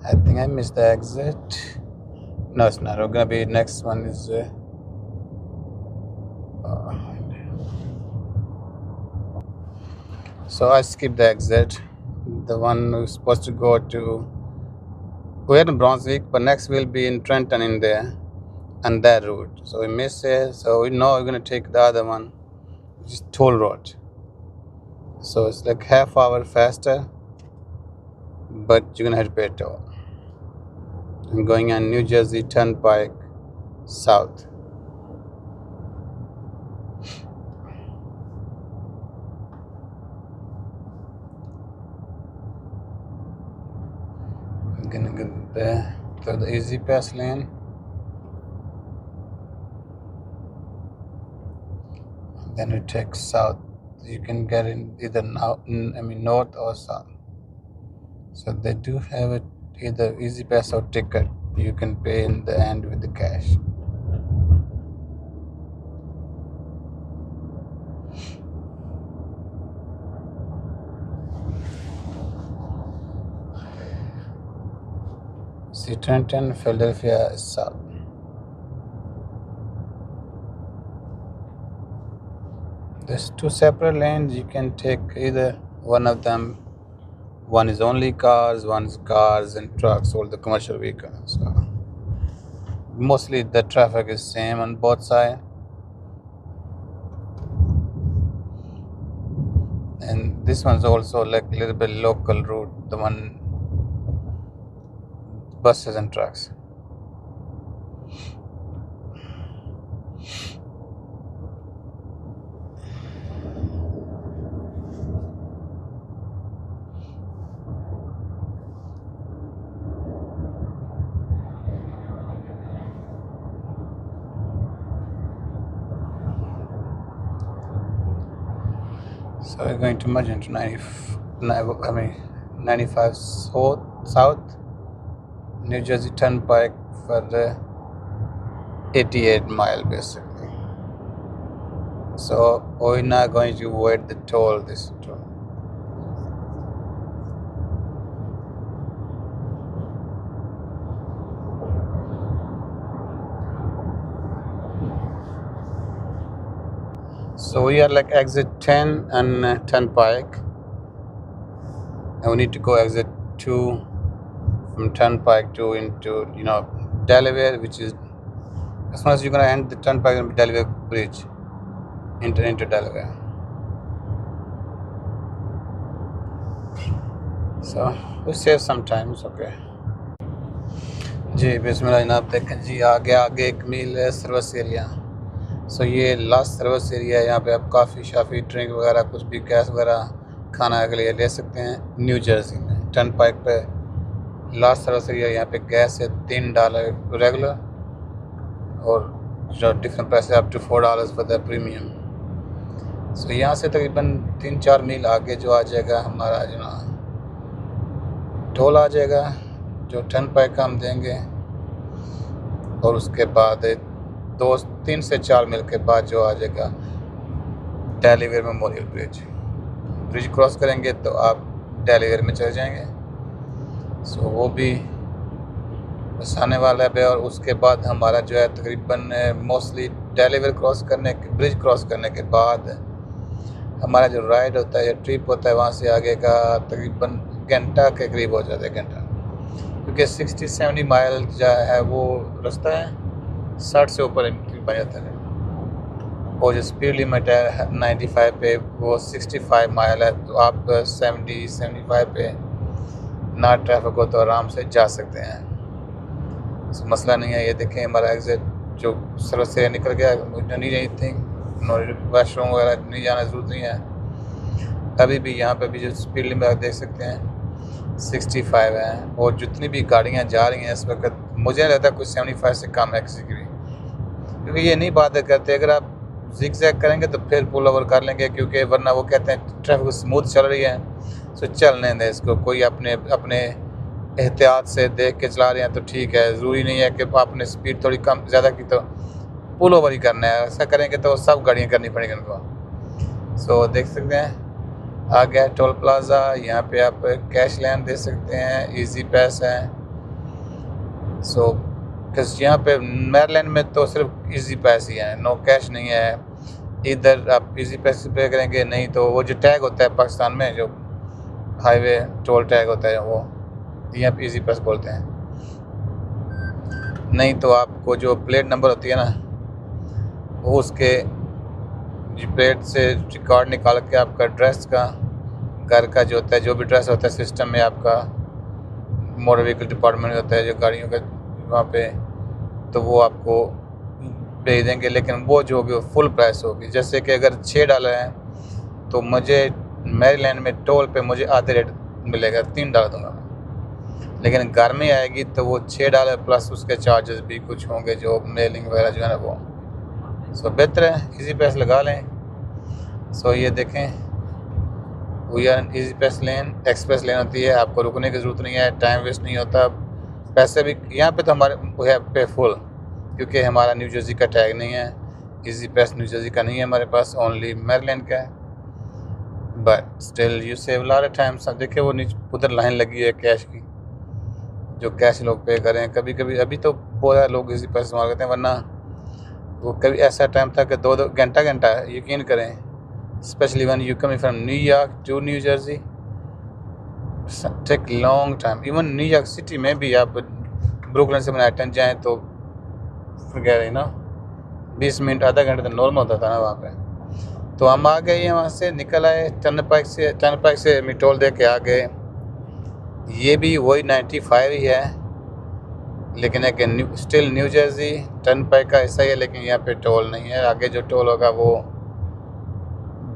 I think I missed the exit. No, it's not. We're gonna be next one is. So I skipped the exit. The one who's supposed to go to, we're in Brunswick, but next we'll be in Trenton in there, and that route. So we missed it. So we know we're gonna take the other one, which is toll road. So it's like half hour faster, but you're gonna have to pay toll. I'm going on New Jersey Turnpike South. Gonna get there to the easy pass lane. Then you take south. You can get in either north or south. So they do have it either easy pass or ticket. You can pay in the end with the cash. See, Trenton, Philadelphia is south. There's 2 separate lanes. You can take either one of them. One is only cars, one is cars and trucks, all the commercial vehicles. So mostly the traffic is same on both sides. And this one's also like a little bit local route, the one buses and trucks. So we're going to merge into 95 South New Jersey Turnpike for the 88 mile basically. So we're not going to avoid the toll this toll. So we are like exit 10 and Turnpike, and we need to go exit 2 from Turnpike to into Delaware, which is as soon as you're gonna end the Turnpike and Delaware Bridge into Delaware. So we save some time, it's okay. जी बिस्मिल्लाह जनाब, देखें जी आगे एक मील है service area. सो ये last service area है। यहाँ पे आप काफ़ी शाफ़ी ड्रिंक वगैरह कुछ भी गैस वगैरह खाना के लिए ले सकते हैं। न्यू जर्सी में टर्नपाइक पे लास्ट सर्विस एरिया। यहाँ पे गैस है $3 रेगुलर और जो डिफरेंट प्राइस है up to $4 for the premium. So यहाँ से तकरीबन 3-4 मील आगे जो आ जाएगा हमारा जो ना टोल आ जाएगा, जो टर्नपाइक का हम देंगे। और उसके बाद 3 से 4 मील के बाद जो आ जाएगा डेलीवेयर मेमोरियल ब्रिज क्रॉस करेंगे तो आप डेलीवेयर में चले जाएंगे। सो वो भी बस आने वाला है। और उसके बाद हमारा जो है तकरीबन मोस्टली डेलीवेयर ब्रिज क्रॉस करने के बाद हमारा जो राइड होता है या ट्रिप होता है वहाँ से आगे का तकरीबन घंटा के करीब हो जाता है, घंटा, क्योंकि 60-70 माइल जो है वो रास्ता है, 60 से ऊपर बन जाता है। और जो स्पीड लिमिट है 95 पे, वो 65 माइल है। तो आप 70-75 पे ना ट्रैफिक हो तो आराम से जा सकते हैं, तो मसला नहीं है। ये देखें हमारा एग्जिट जो सर्विस से निकल गया, मुझे नहीं रही थी वाशरूम वगैरह नहीं जाना ज़रूरत नहीं है। अभी भी यहाँ पे भी जो स्पीड लिमिट आप देख सकते हैं 65 है। और जितनी भी गाड़ियाँ जा रही हैं इस वक्त मुझे नहीं लगता कुछ 75 से कम है किसी की भी, क्योंकि ये नहीं बात करते। अगर आप जिग जैग करेंगे तो फिर पुल ओवर कर लेंगे, क्योंकि वरना वो कहते हैं ट्रैफिक स्मूथ चल रही है तो चलने दें इसको। कोई अपने एहतियात से देख के चला रहे हैं तो ठीक है, ज़रूरी नहीं है कि आपने स्पीड थोड़ी कम ज़्यादा की तो पुल ओवर ही करना है। ऐसा करेंगे तो सब गाड़ियाँ करनी पड़ेंगी उनको। सो देख सकते हैं आ गया टोल प्लाज़ा। यहाँ पे आप कैश लेन दे सकते हैं, इजी पैस है। सो यहाँ पे मैरीलैंड में तो सिर्फ इजी पैस ही है, नो कैश नहीं है। इधर आप इजी पैस पे करेंगे, नहीं तो वो जो टैग होता है पाकिस्तान में जो हाईवे टोल टैग होता है वो यहाँ पे इजी पैस बोलते हैं। नहीं तो आपको जो प्लेट नंबर होती है ना, वो उसके प्लेट से रिकॉर्ड निकाल के आपका ड्रेस का, घर का जो होता है, जो भी ड्रेस होता है सिस्टम में आपका मोटर व्हीकल डिपार्टमेंट होता है जो गाड़ियों का वहाँ पे, तो वो आपको भेज देंगे। लेकिन वो जो होगी वो फुल प्राइस होगी। जैसे कि अगर $6 है तो मुझे मैरीलैंड में टोल पे मुझे आधे रेट मिलेगा, $3 दूँगा। लेकिन घर में आएगी तो वो $6 प्लस उसके चार्जेस भी कुछ होंगे जो मेलिंग वगैरह जो है ना वो। सो बेहतर है इजी पैस लगा लें। सो ये देखें वी आर इजी पैस लेन, एक्सप्रेस लेन होती है, आपको रुकने की ज़रूरत नहीं है, टाइम वेस्ट नहीं होता। पैसे भी यहाँ पे तो हमारे वो है पे फुल, क्योंकि हमारा न्यू जर्सी का टैग नहीं है। इजी पैस न्यू जर्सी का नहीं है हमारे पास, ओनली मैरीलैंड का है। But still you save lot of time. सब देखिए वो नीचे उधर लाइन लगी है कैश की, जो कैश लोग पे करें। कभी कभी अभी तो बहुत ज़्यादा लोग इजी पैस इस्तेमाल करते हैं, वरना वो कभी ऐसा टाइम था कि 2 घंटा यकीन करें, specially one you coming from New York to New Jersey, take long time. Even New York city में भी आप ब्रुकलिन से मैनहट्टन जाएँ तो कह रहे ना 20 मिनट आधा घंटा तो नॉर्मल होता था ना वहाँ पे। तो हम आ गए हैं, वहाँ से निकल आए टर्नपाइक से मिटोल दे के आ गए। ये भी वही 95 ही है, लेकिन एक स्टिल न्यू जर्सी टर्नपाइक का हिस्सा ही है, लेकिन यहाँ पे टोल नहीं है। आगे जो टोल होगा वो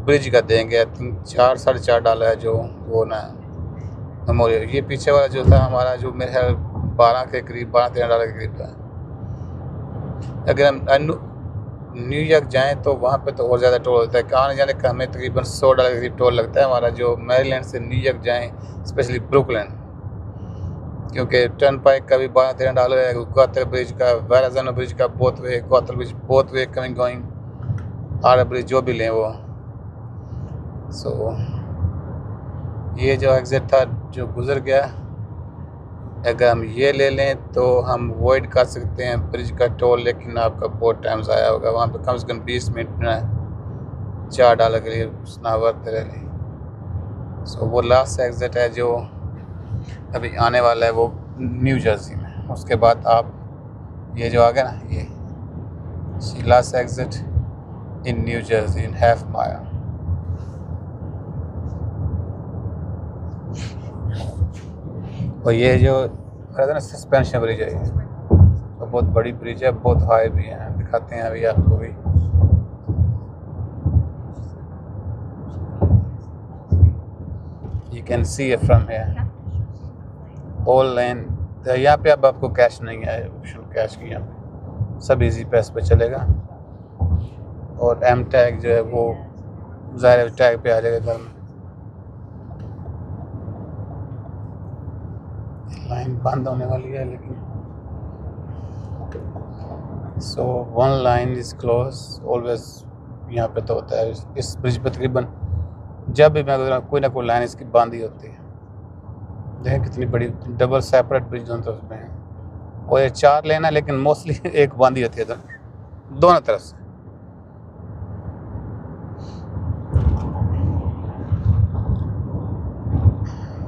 ब्रिज का देंगे, $4-4.5 है जो वो ना मेमोरियल। ये पीछे वाला जो था हमारा जो मेरे ख्याल 12-13 के करीब था। अगर हम न्यूयॉर्क जाएँ तो वहाँ पे तो और ज़्यादा टोल होता है। आने जाने का हमें तकरीबन $100 के करीब टोल लगता है हमारा, जो मैरीलैंड से न्यूयॉर्क जाएँ, स्पेशली ब्रुकलिन, क्योंकि टर्नपाइक का भी $12-13 है। गौतल ब्रिज का, वेराजानो ब्रिज का both way, Goethals bridge both way coming going, or bridge जो भी लें वो। सो ये जो एग्ज़िट था जो गुज़र गया, अगर हम ये ले लें तो हम अवॉइड कर सकते हैं ब्रिज का टोल, लेकिन आपका बहुत टाइम ज़ाया होगा। वहाँ पे कम से कम 20 मिनट में $4 के लिए वर्थ रहे। सो वो लास्ट एग्ज़िट है जो अभी आने वाला है, वो न्यू जर्सी में। उसके बाद आप ये जो आ गया ना, ये last exit in New Jersey in half mile. और ये जो ना सस्पेंशन ब्रिज है, ये तो बहुत बड़ी ब्रिज है, बहुत हाई भी है। दिखाते हैं अभी आपको भी। You can see it from here all lane. तो यहाँ पे अब आपको कैश नहीं है, ऑप्शन कैश की यहाँ पे सब इजी पैस पे चलेगा। और एम टैग जो है वो ज़ाहिर टैग पे आ जाएगा घर में। लाइन बंद होने वाली है लेकिन so one line is close always. यहाँ पे तो होता है इस ब्रिज पे तकरीबन जब भी मैं गुजरा कोई ना कोई लाइन इसकी बंद ही होती है। देखें कितनी बड़ी डबल सेपरेट ब्रिज दोनों तरफ में है। और ये 4 लेन है लेकिन मोस्टली एक बंद ही होती है दोनों तरफ से।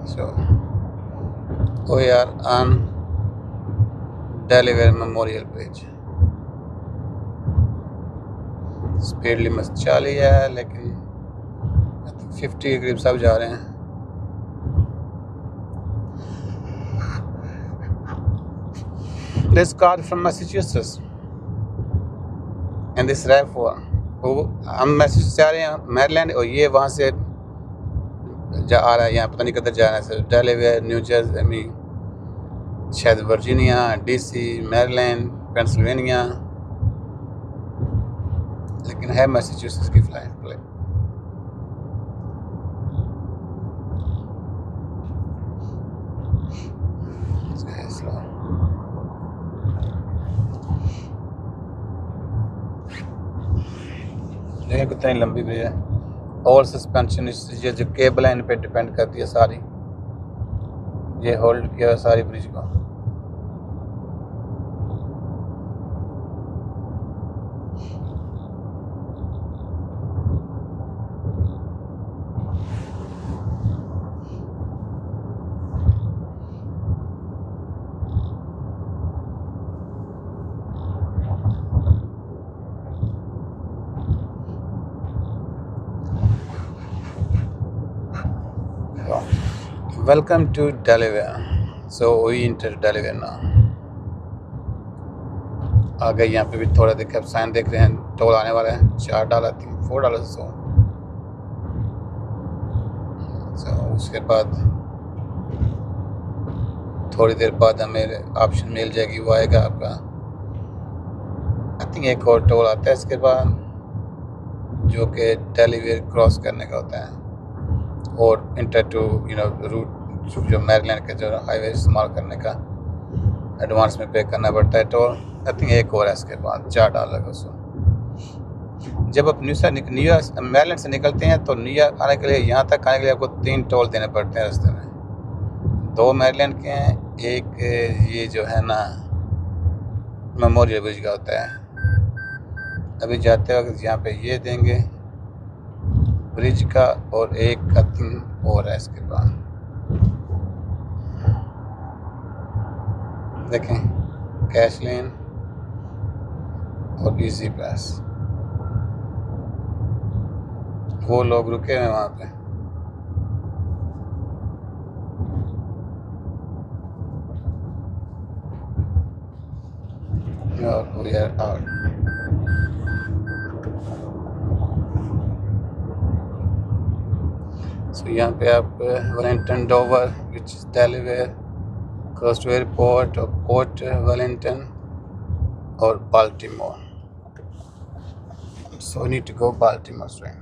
So we are on Delaware Memorial Bridge. Speed limit 40 है लेकिन 50 के करीब सब जा रहे हैं। This car from Massachusetts and this RAV4 हम मैसेज से आ रहे हैं मैरीलैंड और ये वहाँ से आ रहा है। यहाँ पता नहीं किधर जा रहा है सर। डेलीवेयर, न्यू जर्सी, शायद वर्जीनिया, DC, मैरीलैंड, पेंसिल्वेनिया, लेकिन है मैसेच्यूसेट्स की फ्लाइट प्लेन। देखिए कितनी लंबी ब्रिज है। और सस्पेंशन ये जो केबल है इन पे डिपेंड करती है सारी। ये होल्ड किया सारी ब्रिज को। Welcome to Delaware. So we enter Delaware now. आगे यहाँ पे भी थोड़ा देखे आप साइन देख रहे हैं। टोल आने वाला है $4 $4 so उसके बाद थोड़ी देर बाद हमें ऑप्शन मिल जाएगी। वो आएगा आपका आई थिंक एक और टोल आता है इसके बाद जो कि डेलीवेयर क्रॉस करने का होता है और इंटर टू रूट जो मैरीलैंड के जो हाईवे इस्तेमाल करने का एडवांस में पे करना पड़ता है टोल। आई थिंक एक और है इसके बाद $4 का। सो जब आप मैरीलैंड से निकलते हैं तो न्यूयॉर्क आने के लिए, यहाँ तक आने के लिए आपको 3 टोल देने पड़ते हैं रास्ते में। 2 मैरीलैंड के हैं, एक ये जो है ना मेमोरियल ब्रिज का होता है। अभी जाते वक्त यहाँ पे ये देंगे ब्रिज का और एक आई थिंक और है इसके बाद। देखें कैश लेन और इजी पास। वो लोग रुके हैं वहाँ पे। और we are out. So यहाँ पे आप Wellington Dover which is Delaware, coast airport और पोर्ट वेलिंगटन और Baltimore. So we need to go Baltimore train.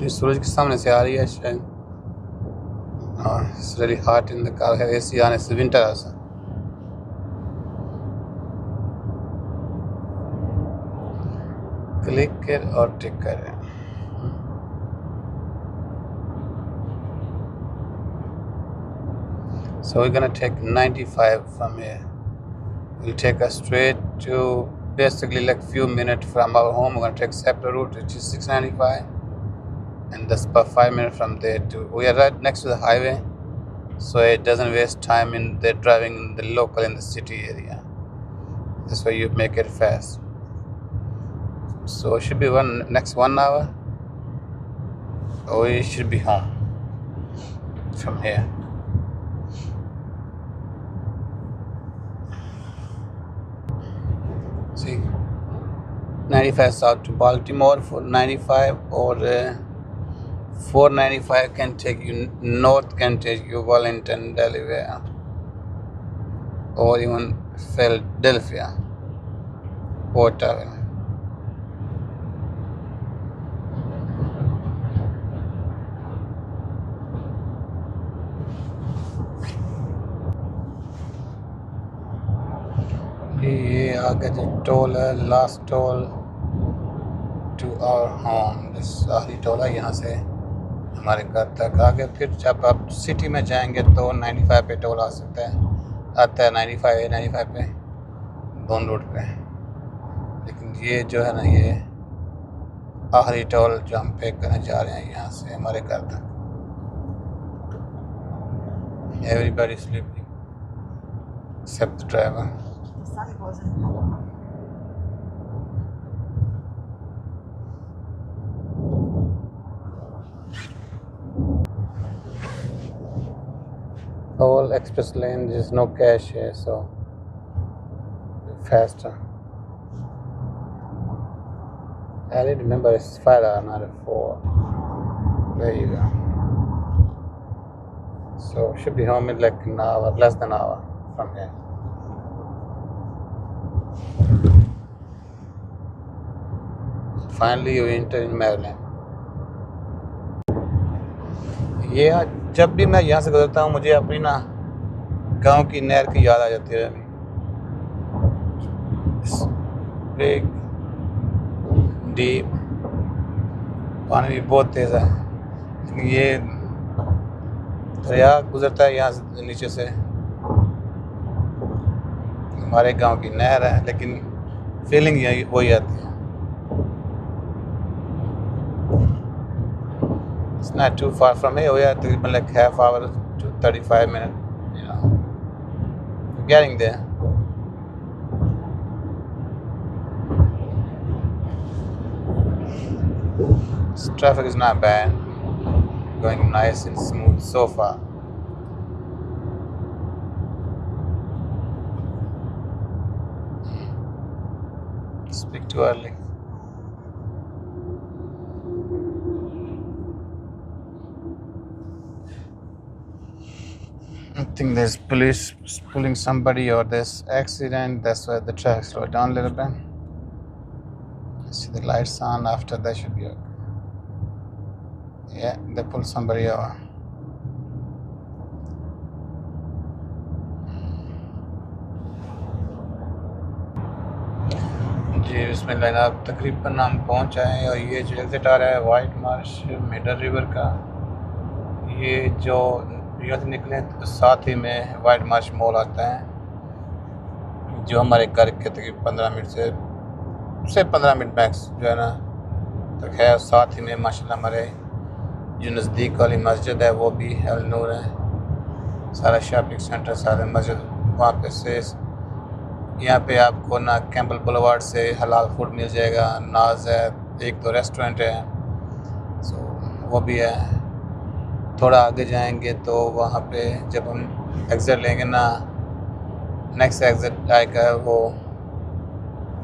सूरज के सामने से आ रही है शायद। It's really hot in the car है AC आने से, विंटर ऐसा। क्लिक कर और टिक करें। So we're gonna take 95 from here. We'll take us straight to basically like few minutes from our home. We're gonna take separate route, which is 695, and that's about 5 minutes from there to. We are right next to the highway, so it doesn't waste time in the driving in the local in the city area. This way you make it fast. So it should be next 1 hour, or we should be home from here. See, 95 south to Baltimore for 95, or 495 can take you north, can take you Wellington, Delaware, or even Philadelphia, whatever. ये आगे जो toll है, last toll to our home, आखिरी toll है यहाँ से हमारे घर तक। आगे फिर जब आप सिटी में जाएंगे तो 95 पे टोल आता है 95 पे दोनों रोड पे। लेकिन ये जो है ना, ये आखिरी टोल जो हम पे करने जा रहे हैं यहाँ से हमारे घर तक। Everybody sleeping except the driver. All express lane, there's no cash here, so faster. I didn't remember it's 5 hours, not a 4. There you go. So should be home in like an hour, less than an hour from here. Finally you enter in Maryland. ये जब भी मैं यहाँ से गुजरता हूँ मुझे अपनी ना गांव की नहर की याद आ जाती है। बिग डीप, पानी भी बहुत तेज़ है। ये दरिया गुजरता है यहाँ से नीचे से, हमारे गांव की नहर है, लेकिन फीलिंग यही वही आती है। It's not too far from here. We are taqriban like half hour to 35 minutes. You know, we're getting there. This traffic is not bad. Going nice and smooth so far. Speak too early. I think there's police pulling somebody or there's accident. That's why the traffic slowed down a little bit. See the lights on. After that should be okay. Yeah, they pulled somebody over. जी बिस्मिल्लाह, अब तकरीबन हम पहुंच आए हैं और ये जो exit आ रहा है वाइट मार्श मिडल रिवर का, ये जो यहाँ से निकले तो साथ ही में वाइट मार्श मॉल आता है, जो हमारे घर के तकरीबन 15 मिनट से 15 मिनट मैक्स जो है ना तो है। साथ ही में माशाल्लाह हमारे जो नज़दीक वाली मस्जिद है वो भी अल नूर है, सारा शॉपिंग सेंटर, सारा मस्जिद वहाँ पे से। यहाँ पे आपको ना कैंपल बुलवार्ड से हलाल फूड मिल जाएगा, नाज है, 1-2 रेस्टोरेंट है, सो वो भी है। थोड़ा आगे जाएंगे तो वहाँ पे जब हम एग्ज़िट लेंगे ना, नेक्स्ट एग्ज़िट आएगा वो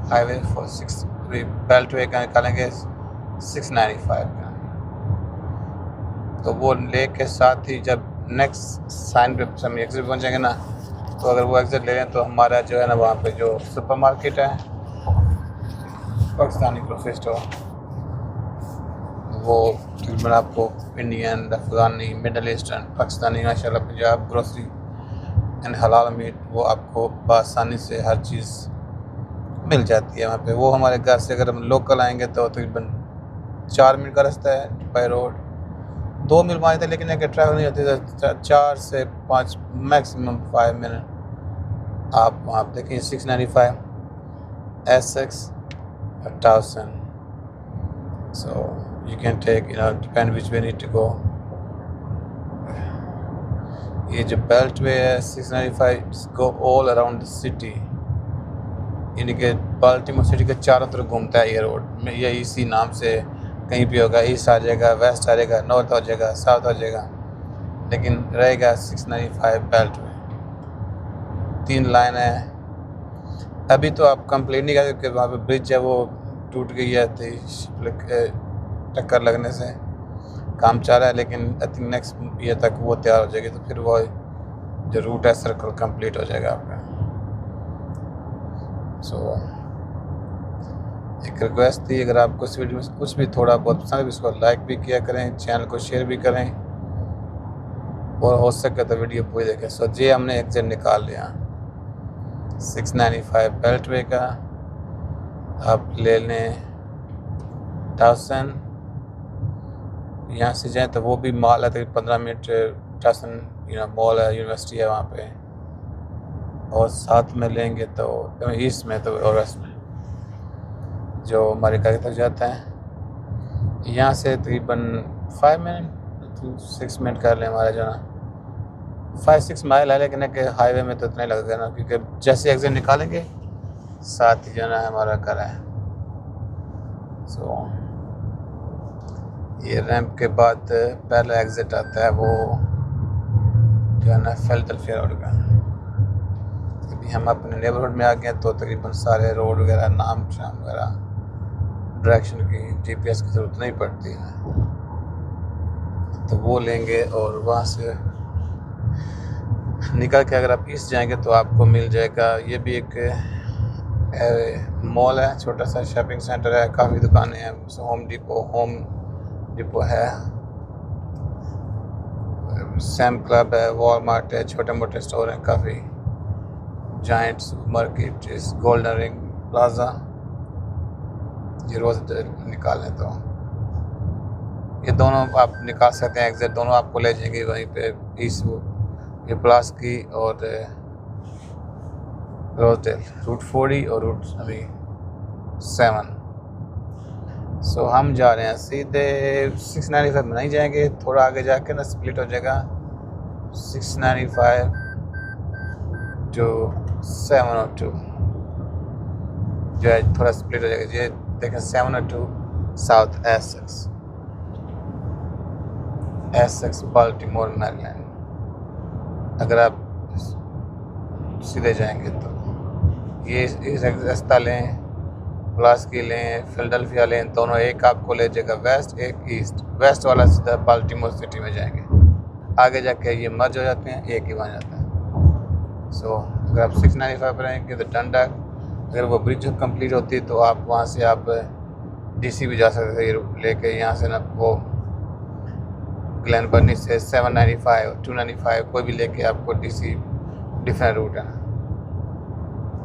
हाईवे 46 बेल्ट वे का निकालेंगे 695 का, तो वो लेके साथ ही जब नेक्स्ट साइन पे हम एग्ज़िट पहुँचेंगे ना, तो अगर वो एग्ज़िट ले लें तो हमारा जो है ना वहाँ पे जो सुपर मार्केट है पाकिस्तानी ग्रोसरी स्टोर, वो तकरीबन आपको Indian, Afghani, middle eastern, Pakistani माशाल्लाह पंजाब ग्रोसरी एंड हलाल मीट, वो आपको बआसानी से हर चीज़ मिल जाती है वहाँ पे। वो हमारे घर से अगर हम लोकल आएंगे तो तकरीबन 4 मिनट का रास्ता है बाय रोड, 2 मील मान लेते, लेकिन अगर ट्रैफिक नहीं होती तो 4 से 5 मैक्सिमम 5 मिनट आप वहाँ पर देखिए 695 Essex or Towson. So you can take, depend which way you need to go. ये जो बेल्ट वे है 695 go all around the city, यानी कि बाल्टीमोर सिटी के चारों तरफ घूमता है ये रोड में। ये इसी नाम से कहीं भी होगा, ईस्ट आ जाएगा, वेस्ट आ जाएगा, नॉर्थ आ जाएगा, साउथ आ जाएगा, लेकिन रहेगा 695 बेल्ट वे। 3 लाइन है। अभी तो आप कंप्लेन नहीं कर, क्योंकि वहाँ पे ब्रिज है वो टूट गई है, टक्कर लगने से काम चल रहा है, लेकिन आई थिंक नेक्स्ट ईयर तक वो तैयार हो जाएगी, तो फिर वो जो रूट है सर्कल कंप्लीट हो जाएगा आपका। सो एक रिक्वेस्ट थी, अगर आपको इस वीडियो में कुछ भी थोड़ा बहुत पसंद है इसको लाइक भी किया करें, चैनल को शेयर भी करें, और हो सके तो वीडियो पूरी देखें। सो ये हमने एग्जिट निकाल लिया 695 बेल्ट वे का। आप ले लें टाउसन, यहाँ से जाएं तो वो भी मॉल है, तकरीबन 15 मिनट टाउसन मॉल है, यूनिवर्सिटी है वहाँ पे, और साथ में लेंगे तो ईस्ट में तो और वेस्ट में जो हमारे घर तक जाता है। यहाँ से तकरीबन 5 मिनट 6 मिनट कर लें हमारा जो ना 5-6 माइल है, लेकिन हाईवे में तो इतना ही लगेगा ना, क्योंकि जैसे एग्जिट निकालेंगे साथ ही जो ना हमारा घर है। सो ये रैंप के बाद पहला एग्जिट आता है वो जो है ना फिलाडेल्फिया रोड का। अभी हम अपने नेबरहुड में आ गए, तो तकरीबन सारे रोड वगैरह नाम शाम वगैरह डायरेक्शन की GPS की ज़रूरत नहीं पड़ती है, तो वो लेंगे और वहाँ से निकल के अगर आप ईस्ट जाएंगे तो आपको मिल जाएगा, ये भी एक मॉल है, छोटा सा शॉपिंग सेंटर है, काफ़ी दुकानें हैं, होम डिपो है, सैम क्लब है, वॉलमार्ट है, छोटे मोटे स्टोर हैं काफ़ी, giant supermarket, golden ring plaza. ये रोज़ निकालें तो ये दोनों आप निकाल सकते हैं एग्जिट, दोनों आपको ले जाएंगे वहीं पे ईस्ट ये प्लास की और रोजडेल, रूट 40 और रूट 7। सो हम जा रहे हैं सीधे 695 में नहीं जाएंगे, थोड़ा आगे जाके ना स्प्लिट हो जाएगा 695 टू 702 जो है, थोड़ा स्प्लिट हो जाएगा। ये देखें 702 साउथ एसेक्स बाल्टीमोर मैरीलैंड। अगर आप सीधे जाएंगे तो ये रास्ता लें, प्लास की लें, फिलाडेल्फिया लें, दोनों एक आपको ले जाएगा वेस्ट, एक ईस्ट। वेस्ट वाला सीधा बाल्टीमोर सिटी में जाएंगे, आगे जाके ये मर्ज हो जाते हैं, एक ही बन जाता है। सो अगर आप 695 पर रहेंगे तो डंडक, अगर वो ब्रिज कंप्लीट होती है तो आप वहाँ से आप DC भी जा सकते थे लेके, यहाँ से ना वो ग्लैन बर्नी से 795 295 कोई भी लेके आपको DC डिफरेंट रूट है,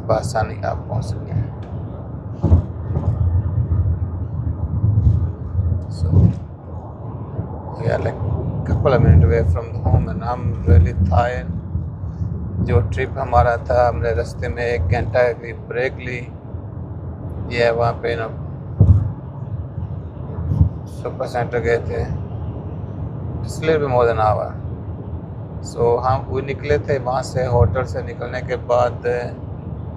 बआसानी आप पहुँच सकते हैं। So we are like couple of minutes away from the home and I'm really tired. जो ट्रिप हमारा था, हमने रास्ते में 1 घंटा की ब्रेक ली। ये वहाँ पे ना सुपर सेंटर गए थे, इसलिए भी मोर देन आवर। सो हम वो निकले थे वहाँ से, होटल से निकलने के बाद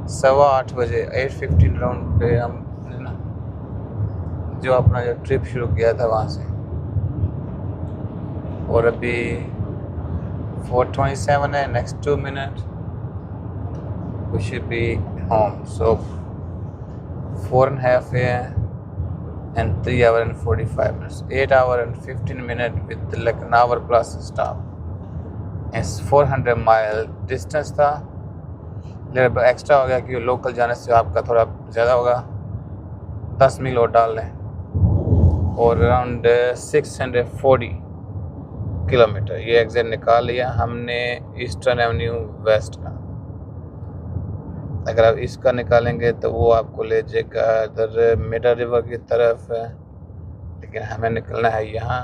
8:15 बजे 8:15 राउंड पे हम ना जो अपना जो ट्रिप शुरू किया था वहाँ से, और अभी 4:27 है, next 2 minute we should be home. So 4.5 and 3 hours and 45 minutes, 8 hours and 15 minutes with like an hour plus stop. It's 400 mile distance था, लेकिन एक्स्ट्रा हो गया क्योंकि लोकल जाने से आपका थोड़ा ज़्यादा होगा, 10 मील और डाल लें, और अराउंड 640 किलोमीटर। ये एग्जिट निकाल लिया हमने ईस्टर्न एवेन्यू वेस्ट का। अगर आप इसका निकालेंगे तो वो आपको ले जाएगा इधर मिडल रिवर की तरफ है, लेकिन हमें निकलना है यहाँ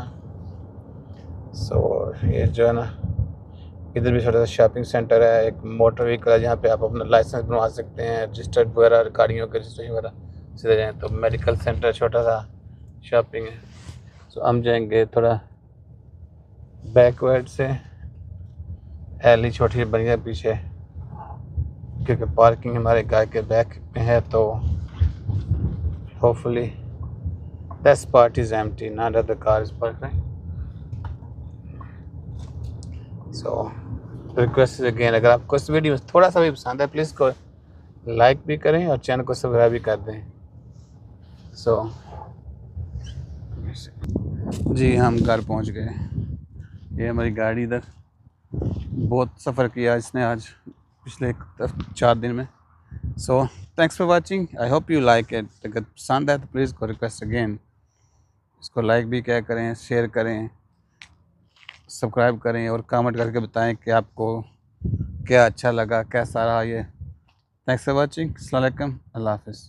सो ये जो है ना, इधर भी छोटा सा शॉपिंग सेंटर है, एक मोटर व्हीकल है जहाँ पे आप अपना लाइसेंस बनवा सकते हैं, रजिस्टर्ड वगैरह गाड़ियों के रजिस्ट्रेशन वगैरह सीधे जाएँ। तो मेडिकल सेंटर छोटा सा शॉपिंग है। सो हम जाएंगे थोड़ा बैकवर्ड से, एली छोटी बनी है पीछे, क्योंकि पार्किंग हमारे घर के बैक में है, तो hopefully this part is empty, not other car is parking. So request again, अगर आपको इस वीडियो में थोड़ा सा भी पसंद है प्लीज़ को लाइक भी करें और चैनल को सब्सक्राइब भी कर दें। सो जी हम घर पहुंच गए। ये हमारी गाड़ी इधर, बहुत सफ़र किया इसने आज पिछले 4 दिन में। So thanks for watching, I hope you like it. अगर पसंद है तो प्लीज़ को रिक्वेस्ट अगेन, इसको लाइक भी क्या करें, शेयर करें, सब्सक्राइब करें और कमेंट करके बताएं कि आपको क्या अच्छा लगा, कैसा रहा ये। थैंक्स फॉर वाचिंग, अस्सलाम वालेकुम, अल्लाह हाफ़िज़।